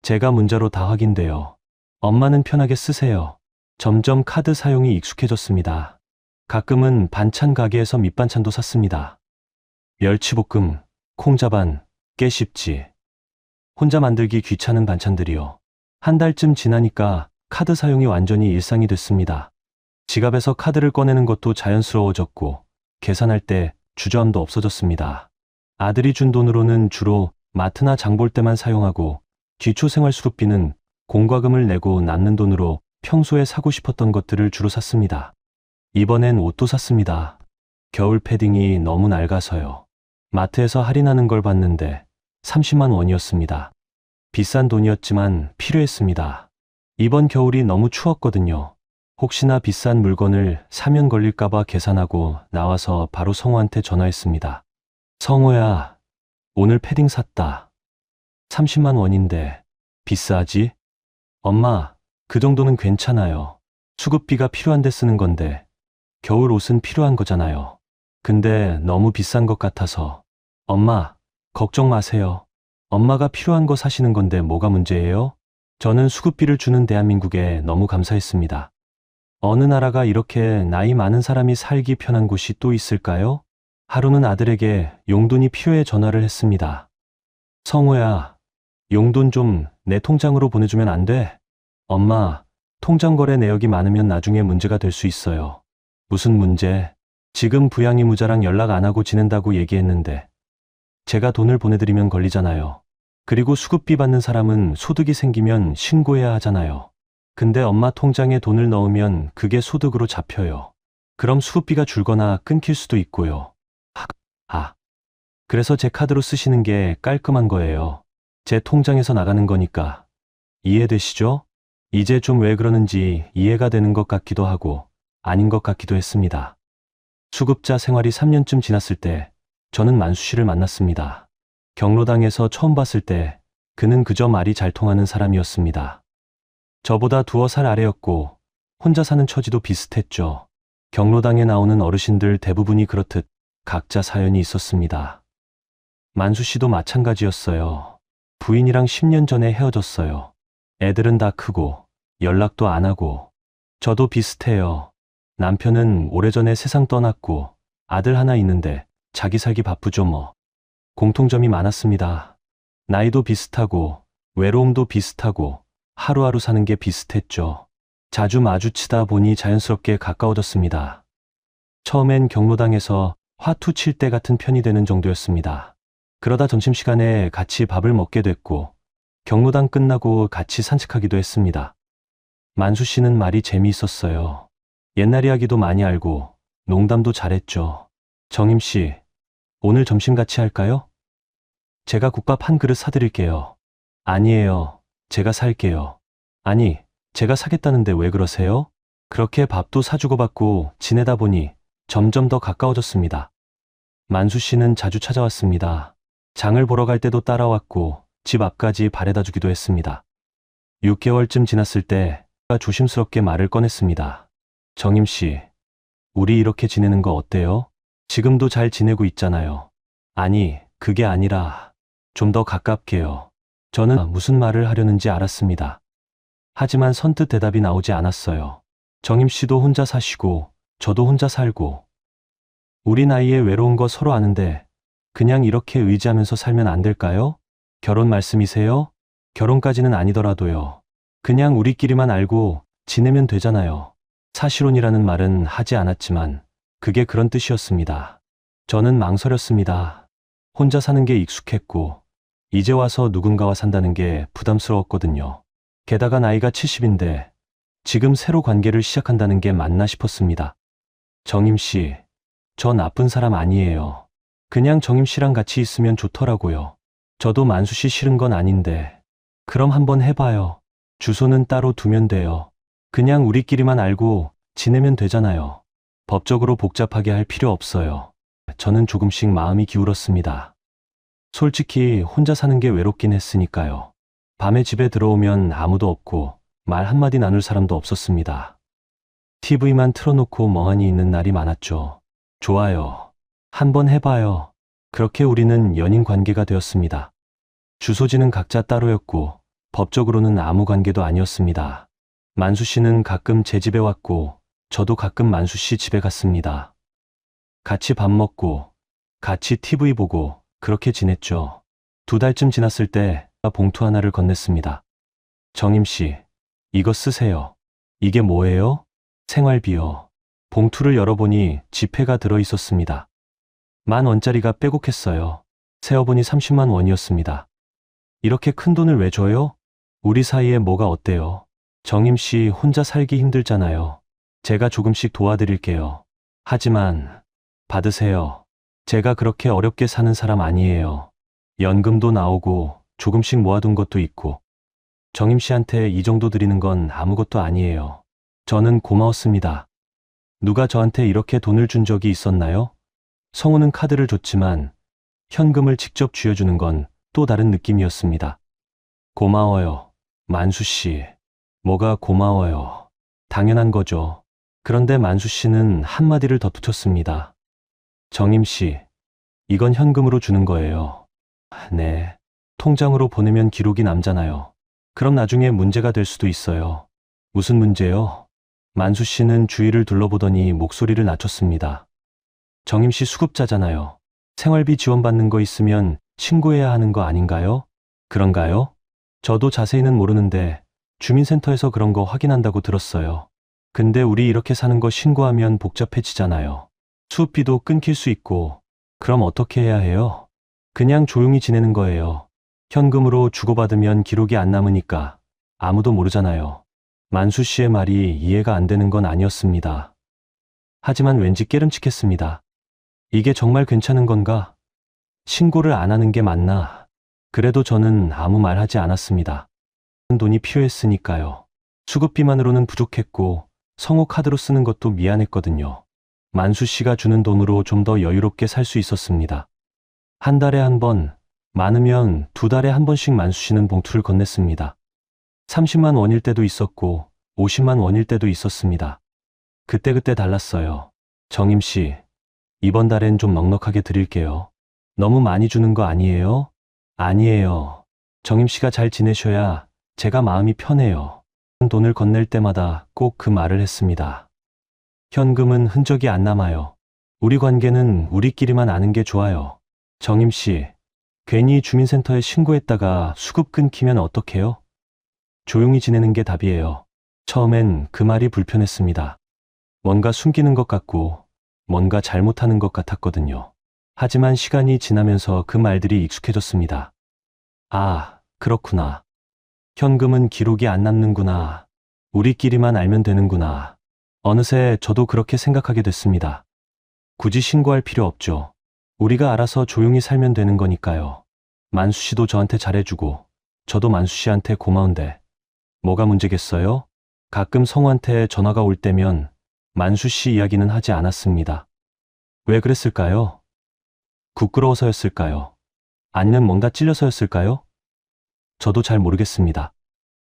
제가 문자로 다 확인돼요. 엄마는 편하게 쓰세요. 점점 카드 사용이 익숙해졌습니다. 가끔은 반찬 가게에서 밑반찬도 샀습니다. 멸치볶음, 콩자반, 깨씹지. 혼자 만들기 귀찮은 반찬들이요. 한 달쯤 지나니까 카드 사용이 완전히 일상이 됐습니다. 지갑에서 카드를 꺼내는 것도 자연스러워졌고 계산할 때 주저함도 없어졌습니다. 아들이 준 돈으로는 주로 마트나 장볼 때만 사용하고 기초생활수급비는 공과금을 내고 남는 돈으로 평소에 사고 싶었던 것들을 주로 샀습니다. 이번엔 옷도 샀습니다. 겨울 패딩이 너무 낡아서요. 마트에서 할인하는 걸 봤는데 30만 원이었습니다. 비싼 돈이었지만 필요했습니다. 이번 겨울이 너무 추웠거든요. 혹시나 비싼 물건을 사면 걸릴까봐 계산하고 나와서 바로 성우한테 전화했습니다. 성우야, 오늘 패딩 샀다. 30만 원인데 비싸지? 엄마, 그 정도는 괜찮아요. 수급비가 필요한데 쓰는 건데 겨울 옷은 필요한 거잖아요. 근데 너무 비싼 것 같아서. 엄마, 걱정 마세요. 엄마가 필요한 거 사시는 건데 뭐가 문제예요? 저는 수급비를 주는 대한민국에 너무 감사했습니다. 어느 나라가 이렇게 나이 많은 사람이 살기 편한 곳이 또 있을까요? 하루는 아들에게 용돈이 필요해 전화를 했습니다. 성우야, 용돈 좀 내 통장으로 보내주면 안 돼? 엄마, 통장 거래 내역이 많으면 나중에 문제가 될 수 있어요. 무슨 문제? 지금 부양이무자랑 연락 안 하고 지낸다고 얘기했는데 제가 돈을 보내드리면 걸리잖아요. 그리고 수급비 받는 사람은 소득이 생기면 신고해야 하잖아요. 근데 엄마 통장에 돈을 넣으면 그게 소득으로 잡혀요. 그럼 수급비가 줄거나 끊길 수도 있고요. 그래서 제 카드로 쓰시는 게 깔끔한 거예요. 제 통장에서 나가는 거니까. 이해되시죠? 이제 좀 왜 그러는지 이해가 되는 것 같기도 하고 아닌 것 같기도 했습니다. 수급자 생활이 3년쯤 지났을 때 저는 만수 씨를 만났습니다. 경로당에서 처음 봤을 때 그는 그저 말이 잘 통하는 사람이었습니다. 저보다 2살 아래였고 혼자 사는 처지도 비슷했죠. 경로당에 나오는 어르신들 대부분이 그렇듯 각자 사연이 있었습니다. 만수 씨도 마찬가지였어요. 부인이랑 10년 전에 헤어졌어요. 애들은 다 크고 연락도 안 하고. 저도 비슷해요. 남편은 오래전에 세상 떠났고 아들 하나 있는데 자기 살기 바쁘죠 뭐. 공통점이 많았습니다. 나이도 비슷하고 외로움도 비슷하고 하루하루 사는 게 비슷했죠. 자주 마주치다 보니 자연스럽게 가까워졌습니다. 처음엔 경로당에서 화투 칠 때 같은 편이 되는 정도였습니다. 그러다 점심시간에 같이 밥을 먹게 됐고 경로당 끝나고 같이 산책하기도 했습니다. 만수 씨는 말이 재미있었어요. 옛날 이야기도 많이 알고 농담도 잘했죠. 정임 씨, 오늘 점심 같이 할까요? 제가 국밥 한 그릇 사드릴게요. 아니에요. 제가 살게요. 아니, 제가 사겠다는데 왜 그러세요? 그렇게 밥도 사주고 받고 지내다 보니 점점 더 가까워졌습니다. 만수 씨는 자주 찾아왔습니다. 장을 보러 갈 때도 따라왔고 집 앞까지 바래다 주기도 했습니다. 6개월쯤 지났을 때 제가 조심스럽게 말을 꺼냈습니다. 정임 씨, 우리 이렇게 지내는 거 어때요? 지금도 잘 지내고 있잖아요. 아니, 그게 아니라 좀 더 가깝게요. 저는 무슨 말을 하려는지 알았습니다. 하지만 선뜻 대답이 나오지 않았어요. 정임 씨도 혼자 사시고 저도 혼자 살고 우리 나이에 외로운 거 서로 아는데 그냥 이렇게 의지하면서 살면 안 될까요? 결혼 말씀이세요? 결혼까지는 아니더라도요. 그냥 우리끼리만 알고 지내면 되잖아요. 사실혼이라는 말은 하지 않았지만 그게 그런 뜻이었습니다. 저는 망설였습니다. 혼자 사는 게 익숙했고 이제 와서 누군가와 산다는 게 부담스러웠거든요. 게다가 나이가 70인데 지금 새로 관계를 시작한다는 게 맞나 싶었습니다. 정임 씨, 저 나쁜 사람 아니에요. 그냥 정임 씨랑 같이 있으면 좋더라고요. 저도 만수 씨 싫은 건 아닌데 그럼 한번 해봐요. 주소는 따로 두면 돼요. 그냥 우리끼리만 알고 지내면 되잖아요. 법적으로 복잡하게 할 필요 없어요. 저는 조금씩 마음이 기울었습니다. 솔직히 혼자 사는 게 외롭긴 했으니까요. 밤에 집에 들어오면 아무도 없고 말 한마디 나눌 사람도 없었습니다. TV만 틀어놓고 멍하니 있는 날이 많았죠. 좋아요. 한번 해봐요. 그렇게 우리는 연인 관계가 되었습니다. 주소지는 각자 따로였고 법적으로는 아무 관계도 아니었습니다. 만수 씨는 가끔 제 집에 왔고 저도 가끔 만수 씨 집에 갔습니다. 같이 밥 먹고 같이 TV 보고 그렇게 지냈죠. 2달쯤 지났을 때 봉투 하나를 건넸습니다. 정임 씨, 이거 쓰세요. 이게 뭐예요? 생활비요. 봉투를 열어보니 지폐가 들어있었습니다. 10,000원짜리가 빼곡했어요. 세어보니 30만 원이었습니다. 이렇게 큰 돈을 왜 줘요? 우리 사이에 뭐가 어때요? 정임 씨 혼자 살기 힘들잖아요. 제가 조금씩 도와드릴게요. 하지만 받으세요. 제가 그렇게 어렵게 사는 사람 아니에요. 연금도 나오고 조금씩 모아둔 것도 있고 정임 씨한테 이 정도 드리는 건 아무것도 아니에요. 저는 고마웠습니다. 누가 저한테 이렇게 돈을 준 적이 있었나요? 성우는 카드를 줬지만 현금을 직접 쥐어주는 건 또 다른 느낌이었습니다. 고마워요. 만수 씨. 뭐가 고마워요. 당연한 거죠. 그런데 만수 씨는 한마디를 덧붙였습니다. 정임 씨, 이건 현금으로 주는 거예요. 네. 통장으로 보내면 기록이 남잖아요. 그럼 나중에 문제가 될 수도 있어요. 무슨 문제요? 만수 씨는 주위를 둘러보더니 목소리를 낮췄습니다. 정임 씨 수급자잖아요. 생활비 지원받는 거 있으면 신고해야 하는 거 아닌가요? 그런가요? 저도 자세히는 모르는데 주민센터에서 그런 거 확인한다고 들었어요. 근데 우리 이렇게 사는 거 신고하면 복잡해지잖아요. 수업비도 끊길 수 있고 그럼 어떻게 해야 해요? 그냥 조용히 지내는 거예요. 현금으로 주고받으면 기록이 안 남으니까 아무도 모르잖아요. 만수 씨의 말이 이해가 안 되는 건 아니었습니다. 하지만 왠지 깨름칙했습니다. 이게 정말 괜찮은 건가? 신고를 안 하는 게 맞나? 그래도 저는 아무 말 하지 않았습니다. 돈이 필요했으니까요. 수급비만으로는 부족했고 성우 카드로 쓰는 것도 미안했거든요. 만수 씨가 주는 돈으로 좀 더 여유롭게 살 수 있었습니다. 한 달에 한 번, 많으면 2달에 한 번씩 만수 씨는 봉투를 건넸습니다. 30만 원일 때도 있었고 50만 원일 때도 있었습니다. 그때그때 달랐어요. 정임 씨, 이번 달엔 좀 넉넉하게 드릴게요. 너무 많이 주는 거 아니에요? 아니에요. 정임 씨가 잘 지내셔야 제가 마음이 편해요. 돈을 건넬 때마다 꼭 그 말을 했습니다. 현금은 흔적이 안 남아요. 우리 관계는 우리끼리만 아는 게 좋아요. 정임 씨, 괜히 주민센터에 신고했다가 수급 끊기면 어떡해요? 조용히 지내는 게 답이에요. 처음엔 그 말이 불편했습니다. 뭔가 숨기는 것 같고 뭔가 잘못하는 것 같았거든요. 하지만 시간이 지나면서 그 말들이 익숙해졌습니다. 아, 그렇구나. 현금은 기록이 안 남는구나. 우리끼리만 알면 되는구나. 어느새 저도 그렇게 생각하게 됐습니다. 굳이 신고할 필요 없죠. 우리가 알아서 조용히 살면 되는 거니까요. 만수 씨도 저한테 잘해주고 저도 만수 씨한테 고마운데 뭐가 문제겠어요? 가끔 성우한테 전화가 올 때면 만수 씨 이야기는 하지 않았습니다. 왜 그랬을까요? 부끄러워서였을까요? 아니면 뭔가 찔려서였을까요? 저도 잘 모르겠습니다.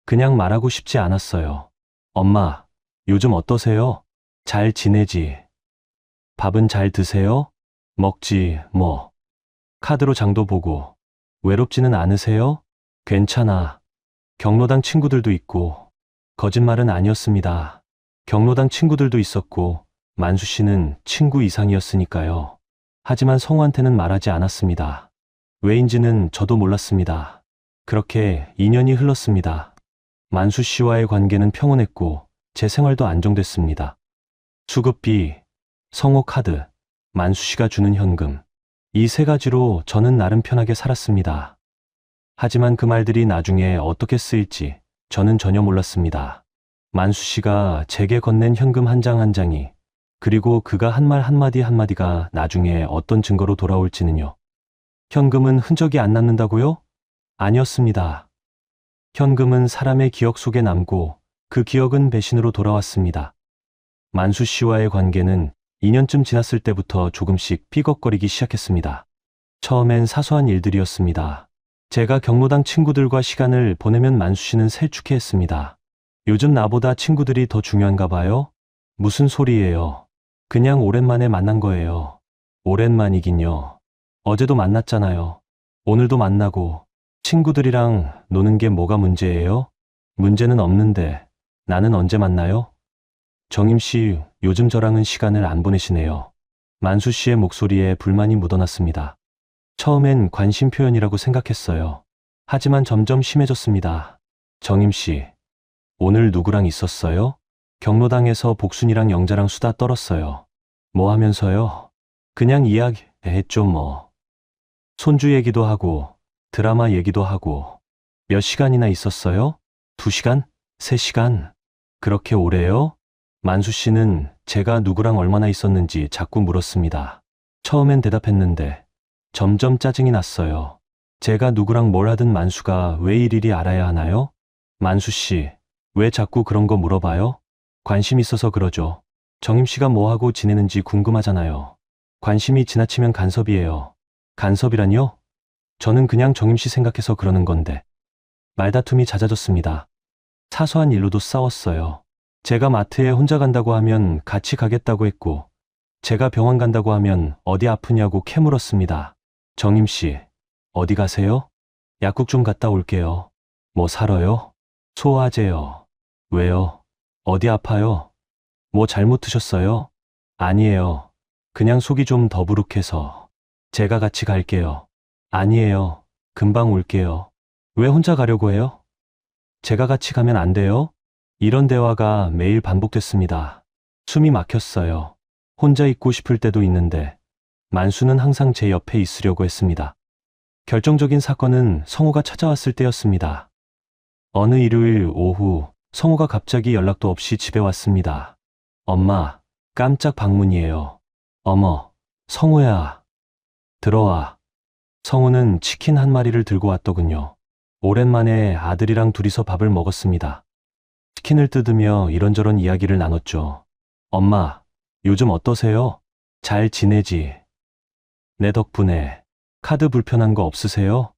그냥 말하고 싶지 않았어요. 엄마, 요즘 어떠세요? 잘 지내지? 밥은 잘 드세요? 먹지, 뭐. 카드로 장도 보고. 외롭지는 않으세요? 괜찮아. 경로당 친구들도 있고. 거짓말은 아니었습니다. 경로당 친구들도 있었고, 만수 씨는 친구 이상이었으니까요. 하지만 성우한테는 말하지 않았습니다. 왜인지는 저도 몰랐습니다. 그렇게 2년이 흘렀습니다. 만수 씨와의 관계는 평온했고, 제 생활도 안정됐습니다. 수급비, 성우 카드, 만수 씨가 주는 현금. 이 세 가지로 저는 나름 편하게 살았습니다. 하지만 그 말들이 나중에 어떻게 쓰일지 저는 전혀 몰랐습니다. 만수 씨가 제게 건넨 현금 한 장 한 장이, 그리고 그가 한 말 한마디 한마디가 나중에 어떤 증거로 돌아올지는요. 현금은 흔적이 안 남는다고요? 아니었습니다. 현금은 사람의 기억 속에 남고 그 기억은 배신으로 돌아왔습니다. 만수 씨와의 관계는 2년쯤 지났을 때부터 조금씩 삐걱거리기 시작했습니다. 처음엔 사소한 일들이었습니다. 제가 경로당 친구들과 시간을 보내면 만수 씨는 셀쭉해했습니다. 요즘 나보다 친구들이 더 중요한가 봐요? 무슨 소리예요? 그냥 오랜만에 만난 거예요. 오랜만이긴요. 어제도 만났잖아요. 오늘도 만나고. 친구들이랑 노는 게 뭐가 문제예요? 문제는 없는데 나는 언제 만나요? 정임 씨, 요즘 저랑은 시간을 안 보내시네요. 만수 씨의 목소리에 불만이 묻어났습니다. 처음엔 관심 표현이라고 생각했어요. 하지만 점점 심해졌습니다. 정임 씨, 오늘 누구랑 있었어요? 경로당에서 복순이랑 영자랑 수다 떨었어요. 뭐 하면서요? 그냥 이야기했죠 뭐. 손주 얘기도 하고 드라마 얘기도 하고. 몇 시간이나 있었어요? 2시간? 3시간? 그렇게 오래요? 만수 씨는 제가 누구랑 얼마나 있었는지 자꾸 물었습니다. 처음엔 대답했는데 점점 짜증이 났어요. 제가 누구랑 뭘 하든 만수가 왜 일일이 알아야 하나요? 만수 씨, 왜 자꾸 그런 거 물어봐요? 관심 있어서 그러죠. 정임 씨가 뭐 하고 지내는지 궁금하잖아요. 관심이 지나치면 간섭이에요. 간섭이라뇨? 저는 그냥 정임 씨 생각해서 그러는 건데. 말다툼이 잦아졌습니다. 사소한 일로도 싸웠어요. 제가 마트에 혼자 간다고 하면 같이 가겠다고 했고, 제가 병원 간다고 하면 어디 아프냐고 캐물었습니다. 정임 씨, 어디 가세요? 약국 좀 갔다 올게요. 뭐 사러요? 소화제요. 왜요? 어디 아파요? 뭐 잘못 드셨어요? 아니에요. 그냥 속이 좀 더부룩해서. 제가 같이 갈게요. 아니에요. 금방 올게요. 왜 혼자 가려고 해요? 제가 같이 가면 안 돼요? 이런 대화가 매일 반복됐습니다. 숨이 막혔어요. 혼자 있고 싶을 때도 있는데 만수는 항상 제 옆에 있으려고 했습니다. 결정적인 사건은 성우가 찾아왔을 때였습니다. 어느 일요일 오후 성우가 갑자기 연락도 없이 집에 왔습니다. 엄마, 깜짝 방문이에요. 어머, 성우야. 들어와. 성우는 치킨 한 마리를 들고 왔더군요. 오랜만에 아들이랑 둘이서 밥을 먹었습니다. 치킨을 뜯으며 이런저런 이야기를 나눴죠. 엄마, 요즘 어떠세요? 잘 지내지? 내 덕분에. 카드 불편한 거 없으세요?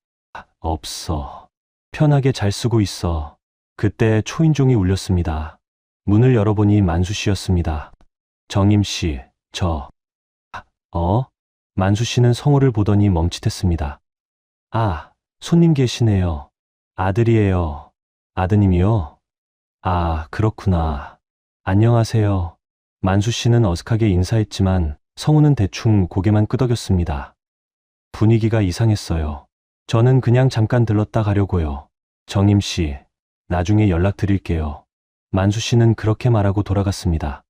없어. 편하게 잘 쓰고 있어. 그때 초인종이 울렸습니다. 문을 열어보니 만수 씨였습니다. 정임 씨, 만수 씨는 성우를 보더니 멈칫했습니다. 아, 손님 계시네요. 아들이에요. 아드님이요? 아, 그렇구나. 안녕하세요. 만수 씨는 어색하게 인사했지만 성우는 대충 고개만 끄덕였습니다. 분위기가 이상했어요. 저는 그냥 잠깐 들렀다 가려고요. 정임 씨, 나중에 연락드릴게요. 만수 씨는 그렇게 말하고 돌아갔습니다.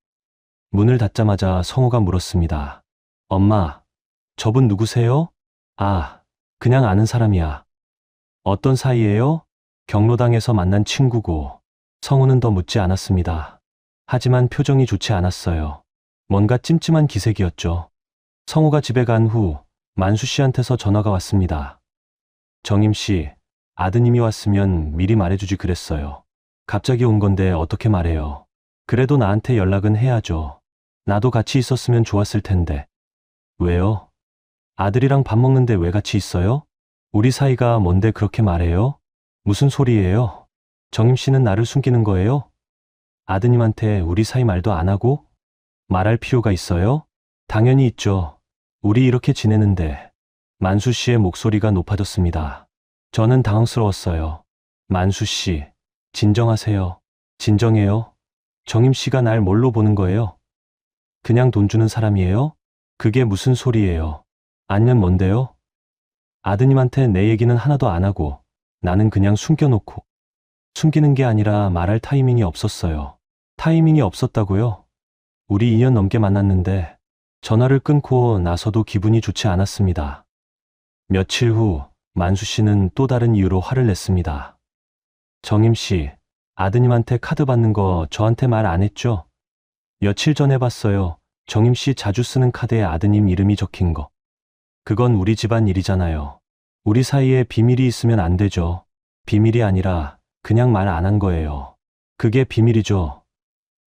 문을 닫자마자 성우가 물었습니다. 엄마, 저분 누구세요? 아, 그냥 아는 사람이야. 어떤 사이예요? 경로당에서 만난 친구고. 성우는 더 묻지 않았습니다. 하지만 표정이 좋지 않았어요. 뭔가 찜찜한 기색이었죠. 성우가 집에 간 후 만수 씨한테서 전화가 왔습니다. 정임 씨, 아드님이 왔으면 미리 말해주지 그랬어요. 갑자기 온 건데 어떻게 말해요. 그래도 나한테 연락은 해야죠. 나도 같이 있었으면 좋았을 텐데. 왜요? 아들이랑 밥 먹는데 왜 같이 있어요? 우리 사이가 뭔데 그렇게 말해요? 무슨 소리예요? 정임 씨는 나를 숨기는 거예요? 아드님한테 우리 사이 말도 안 하고? 말할 필요가 있어요? 당연히 있죠. 우리 이렇게 지내는데. 만수 씨의 목소리가 높아졌습니다. 저는 당황스러웠어요. 만수 씨, 진정하세요. 진정해요. 정임 씨가 날 뭘로 보는 거예요? 그냥 돈 주는 사람이에요? 그게 무슨 소리예요? 아니면 뭔데요? 아드님한테 내 얘기는 하나도 안 하고 나는 그냥 숨겨놓고. 숨기는 게 아니라 말할 타이밍이 없었어요. 타이밍이 없었다고요? 우리 2년 넘게 만났는데 전화를 끊고 나서도 기분이 좋지 않았습니다. 며칠 후 만수 씨는 또 다른 이유로 화를 냈습니다. 정임 씨, 아드님한테 카드 받는 거 저한테 말 안 했죠? 며칠 전에 봤어요. 정임 씨 자주 쓰는 카드에 아드님 이름이 적힌 거. 그건 우리 집안 일이잖아요. 우리 사이에 비밀이 있으면 안 되죠. 비밀이 아니라 그냥 말 안 한 거예요. 그게 비밀이죠.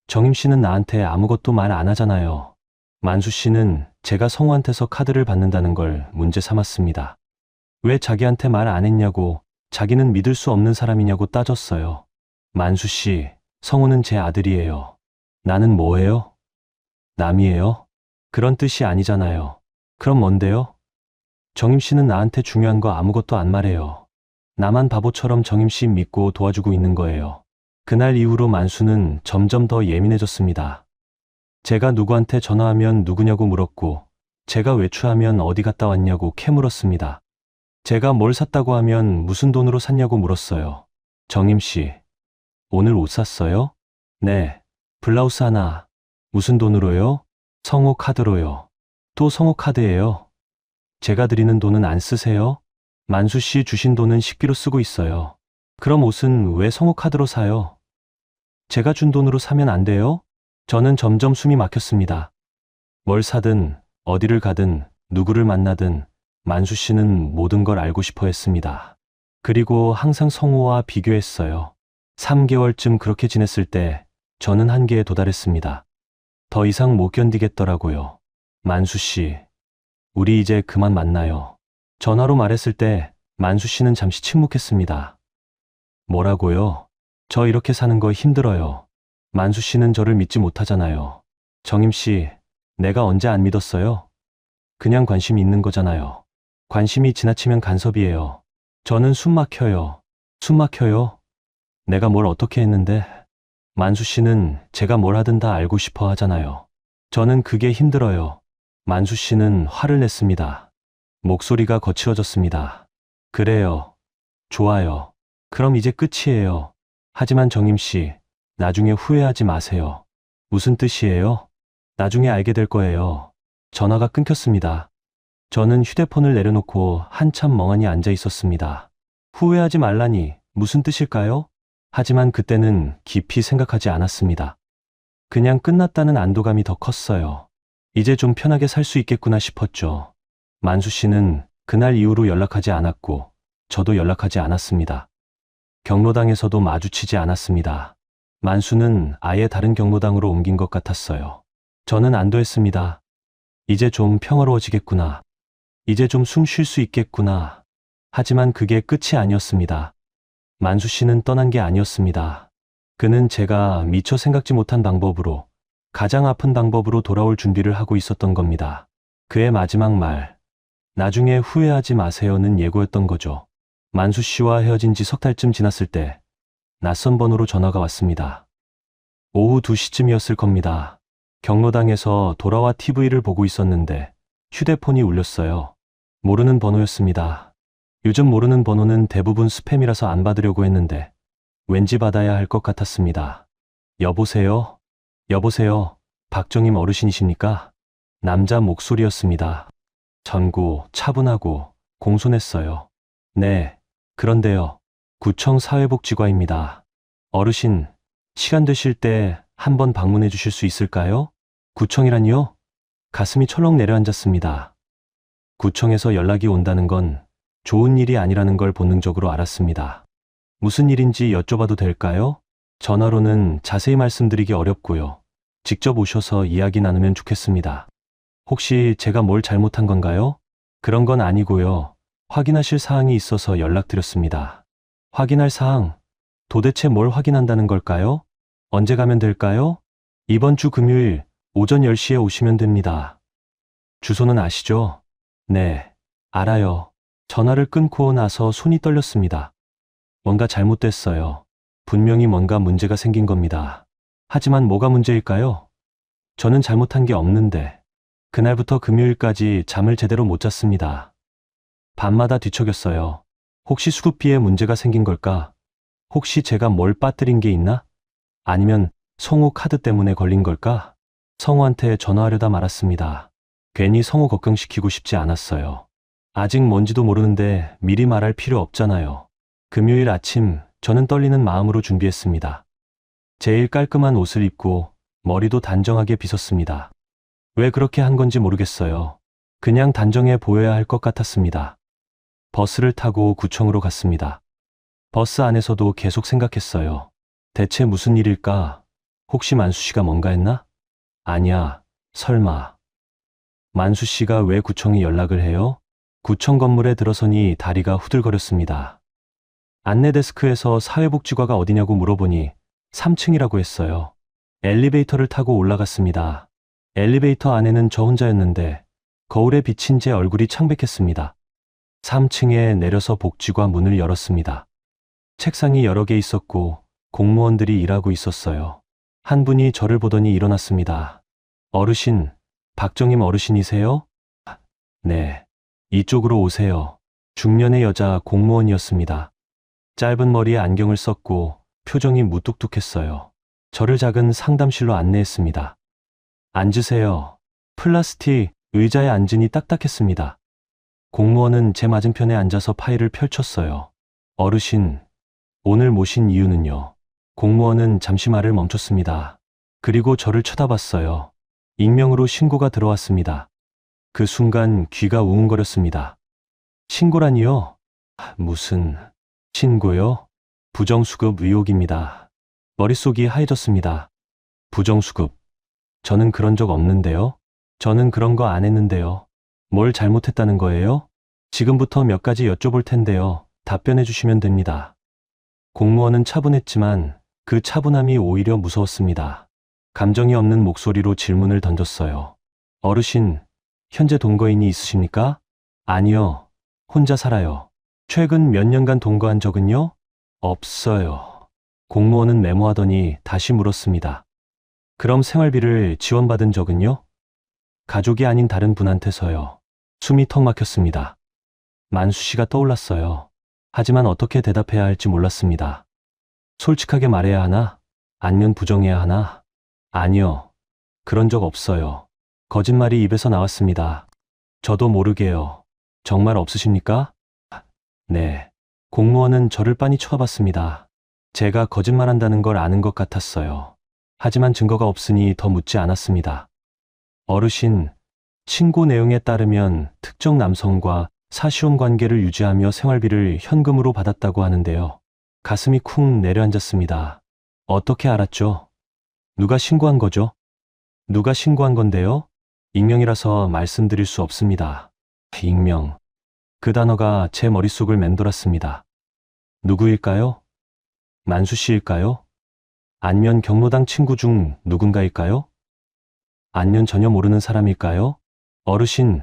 정임 씨는 나한테 아무것도 말 안 하잖아요. 만수 씨는 제가 성우한테서 카드를 받는다는 걸 문제 삼았습니다. 왜 자기한테 말 안 했냐고, 자기는 믿을 수 없는 사람이냐고 따졌어요. 만수 씨, 성우는 제 아들이에요. 나는 뭐예요? 남이에요? 그런 뜻이 아니잖아요. 그럼 뭔데요? 정임 씨는 나한테 중요한 거 아무것도 안 말해요. 나만 바보처럼 정임 씨 믿고 도와주고 있는 거예요. 그날 이후로 만수는 점점 더 예민해졌습니다. 제가 누구한테 전화하면 누구냐고 물었고, 제가 외출하면 어디 갔다 왔냐고 캐물었습니다. 제가 뭘 샀다고 하면 무슨 돈으로 샀냐고 물었어요. 정임 씨, 오늘 옷 샀어요? 네, 블라우스 하나. 무슨 돈으로요? 성우 카드로요. 또 성우 카드예요. 제가 드리는 돈은 안 쓰세요? 만수 씨 주신 돈은 식비로 쓰고 있어요. 그럼 옷은 왜 성우 카드로 사요? 제가 준 돈으로 사면 안 돼요? 저는 점점 숨이 막혔습니다. 뭘 사든, 어디를 가든, 누구를 만나든 만수 씨는 모든 걸 알고 싶어 했습니다. 그리고 항상 성우와 비교했어요. 3개월쯤 그렇게 지냈을 때 저는 한계에 도달했습니다. 더 이상 못 견디겠더라고요. 만수 씨, 우리 이제 그만 만나요. 전화로 말했을 때 만수 씨는 잠시 침묵했습니다. 뭐라고요? 저 이렇게 사는 거 힘들어요. 만수 씨는 저를 믿지 못하잖아요. 정임 씨, 내가 언제 안 믿었어요? 그냥 관심이 있는 거잖아요. 관심이 지나치면 간섭이에요. 저는 숨 막혀요. 숨 막혀요? 내가 뭘 어떻게 했는데? 만수 씨는 제가 뭘 하든 다 알고 싶어 하잖아요. 저는 그게 힘들어요. 만수 씨는 화를 냈습니다. 목소리가 거칠어졌습니다. 그래요. 좋아요. 그럼 이제 끝이에요. 하지만 정임 씨, 나중에 후회하지 마세요. 무슨 뜻이에요? 나중에 알게 될 거예요. 전화가 끊겼습니다. 저는 휴대폰을 내려놓고 한참 멍하니 앉아 있었습니다. 후회하지 말라니 무슨 뜻일까요? 하지만 그때는 깊이 생각하지 않았습니다. 그냥 끝났다는 안도감이 더 컸어요. 이제 좀 편하게 살 수 있겠구나 싶었죠. 만수 씨는 그날 이후로 연락하지 않았고 저도 연락하지 않았습니다. 경로당에서도 마주치지 않았습니다. 만수는 아예 다른 경로당으로 옮긴 것 같았어요. 저는 안도했습니다. 이제 좀 평화로워지겠구나. 이제 좀 숨 쉴 수 있겠구나. 하지만 그게 끝이 아니었습니다. 만수 씨는 떠난 게 아니었습니다. 그는 제가 미처 생각지 못한 방법으로, 가장 아픈 방법으로 돌아올 준비를 하고 있었던 겁니다. 그의 마지막 말, 나중에 후회하지 마세요는 예고였던 거죠. 만수 씨와 헤어진 지 석 달쯤 지났을 때 낯선 번호로 전화가 왔습니다. 오후 2시쯤이었을 겁니다. 경로당에서 돌아와 TV를 보고 있었는데 휴대폰이 울렸어요. 모르는 번호였습니다. 요즘 모르는 번호는 대부분 스팸이라서 안 받으려고 했는데 왠지 받아야 할 것 같았습니다. 여보세요? 여보세요? 박정임 어르신이십니까? 남자 목소리였습니다. 전고, 차분하고 공손했어요. 네, 그런데요. 구청 사회복지과입니다. 어르신, 시간 되실 때 한번 방문해 주실 수 있을까요? 구청이라니요? 가슴이 철렁 내려앉았습니다. 구청에서 연락이 온다는 건 좋은 일이 아니라는 걸 본능적으로 알았습니다. 무슨 일인지 여쭤봐도 될까요? 전화로는 자세히 말씀드리기 어렵고요. 직접 오셔서 이야기 나누면 좋겠습니다. 혹시 제가 뭘 잘못한 건가요? 그런 건 아니고요. 확인하실 사항이 있어서 연락드렸습니다. 확인할 사항? 도대체 뭘 확인한다는 걸까요? 언제 가면 될까요? 이번 주 금요일 오전 10시에 오시면 됩니다. 주소는 아시죠? 네, 알아요. 전화를 끊고 나서 손이 떨렸습니다. 뭔가 잘못됐어요. 분명히 뭔가 문제가 생긴 겁니다. 하지만 뭐가 문제일까요? 저는 잘못한 게 없는데. 그날부터 금요일까지 잠을 제대로 못 잤습니다. 밤마다 뒤척였어요. 혹시 수급비에 문제가 생긴 걸까? 혹시 제가 뭘 빠뜨린 게 있나? 아니면 성우 카드 때문에 걸린 걸까? 성우한테 전화하려다 말았습니다. 괜히 성우 걱정시키고 싶지 않았어요. 아직 뭔지도 모르는데 미리 말할 필요 없잖아요. 금요일 아침 저는 떨리는 마음으로 준비했습니다. 제일 깔끔한 옷을 입고 머리도 단정하게 빗었습니다. 왜 그렇게 한 건지 모르겠어요. 그냥 단정해 보여야 할 것 같았습니다. 버스를 타고 구청으로 갔습니다. 버스 안에서도 계속 생각했어요. 대체 무슨 일일까? 혹시 만수 씨가 뭔가 했나? 아니야, 설마. 만수 씨가 왜 구청에 연락을 해요? 구청 건물에 들어서니 다리가 후들거렸습니다. 안내 데스크에서 사회복지과가 어디냐고 물어보니 3층이라고 했어요. 엘리베이터를 타고 올라갔습니다. 엘리베이터 안에는 저 혼자였는데 거울에 비친 제 얼굴이 창백했습니다. 3층에 내려서 복지과 문을 열었습니다. 책상이 여러 개 있었고 공무원들이 일하고 있었어요. 한 분이 저를 보더니 일어났습니다. 어르신, 박정임 어르신이세요? 네, 이쪽으로 오세요. 중년의 여자 공무원이었습니다. 짧은 머리에 안경을 썼고 표정이 무뚝뚝했어요. 저를 작은 상담실로 안내했습니다. 앉으세요. 플라스틱 의자에 앉으니 딱딱했습니다. 공무원은 제 맞은편에 앉아서 파일을 펼쳤어요. 어르신, 오늘 모신 이유는요? 공무원은 잠시 말을 멈췄습니다. 그리고 저를 쳐다봤어요. 익명으로 신고가 들어왔습니다. 그 순간 귀가 웅웅거렸습니다. 신고라니요? 무슨 신고요? 부정수급 의혹입니다. 머릿속이 하얘졌습니다. 부정수급. 저는 그런 적 없는데요. 저는 그런 거 안 했는데요. 뭘 잘못했다는 거예요? 지금부터 몇 가지 여쭤볼 텐데요. 답변해 주시면 됩니다. 공무원은 차분했지만 그 차분함이 오히려 무서웠습니다. 감정이 없는 목소리로 질문을 던졌어요. 어르신, 현재 동거인이 있으십니까? 아니요. 혼자 살아요. 최근 몇 년간 동거한 적은요? 없어요. 공무원은 메모하더니 다시 물었습니다. 그럼 생활비를 지원받은 적은요? 가족이 아닌 다른 분한테서요. 숨이 턱 막혔습니다. 만수 씨가 떠올랐어요. 하지만 어떻게 대답해야 할지 몰랐습니다. 솔직하게 말해야 하나? 아니면 부정해야 하나? 아니요. 그런 적 없어요. 거짓말이 입에서 나왔습니다. 저도 모르게요. 정말 없으십니까? 네. 공무원은 저를 빤히 쳐다봤습니다. 제가 거짓말한다는 걸 아는 것 같았어요. 하지만 증거가 없으니 더 묻지 않았습니다. 어르신, 신고 내용에 따르면 특정 남성과 사시혼 관계를 유지하며 생활비를 현금으로 받았다고 하는데요. 가슴이 쿵 내려앉았습니다. 어떻게 알았죠? 누가 신고한 거죠? 누가 신고한 건데요? 익명이라서 말씀드릴 수 없습니다. 익명. 그 단어가 제 머릿속을 맴돌았습니다. 누구일까요? 만수 씨일까요? 아니면 경로당 친구 중 누군가일까요? 아니면 전혀 모르는 사람일까요? 어르신,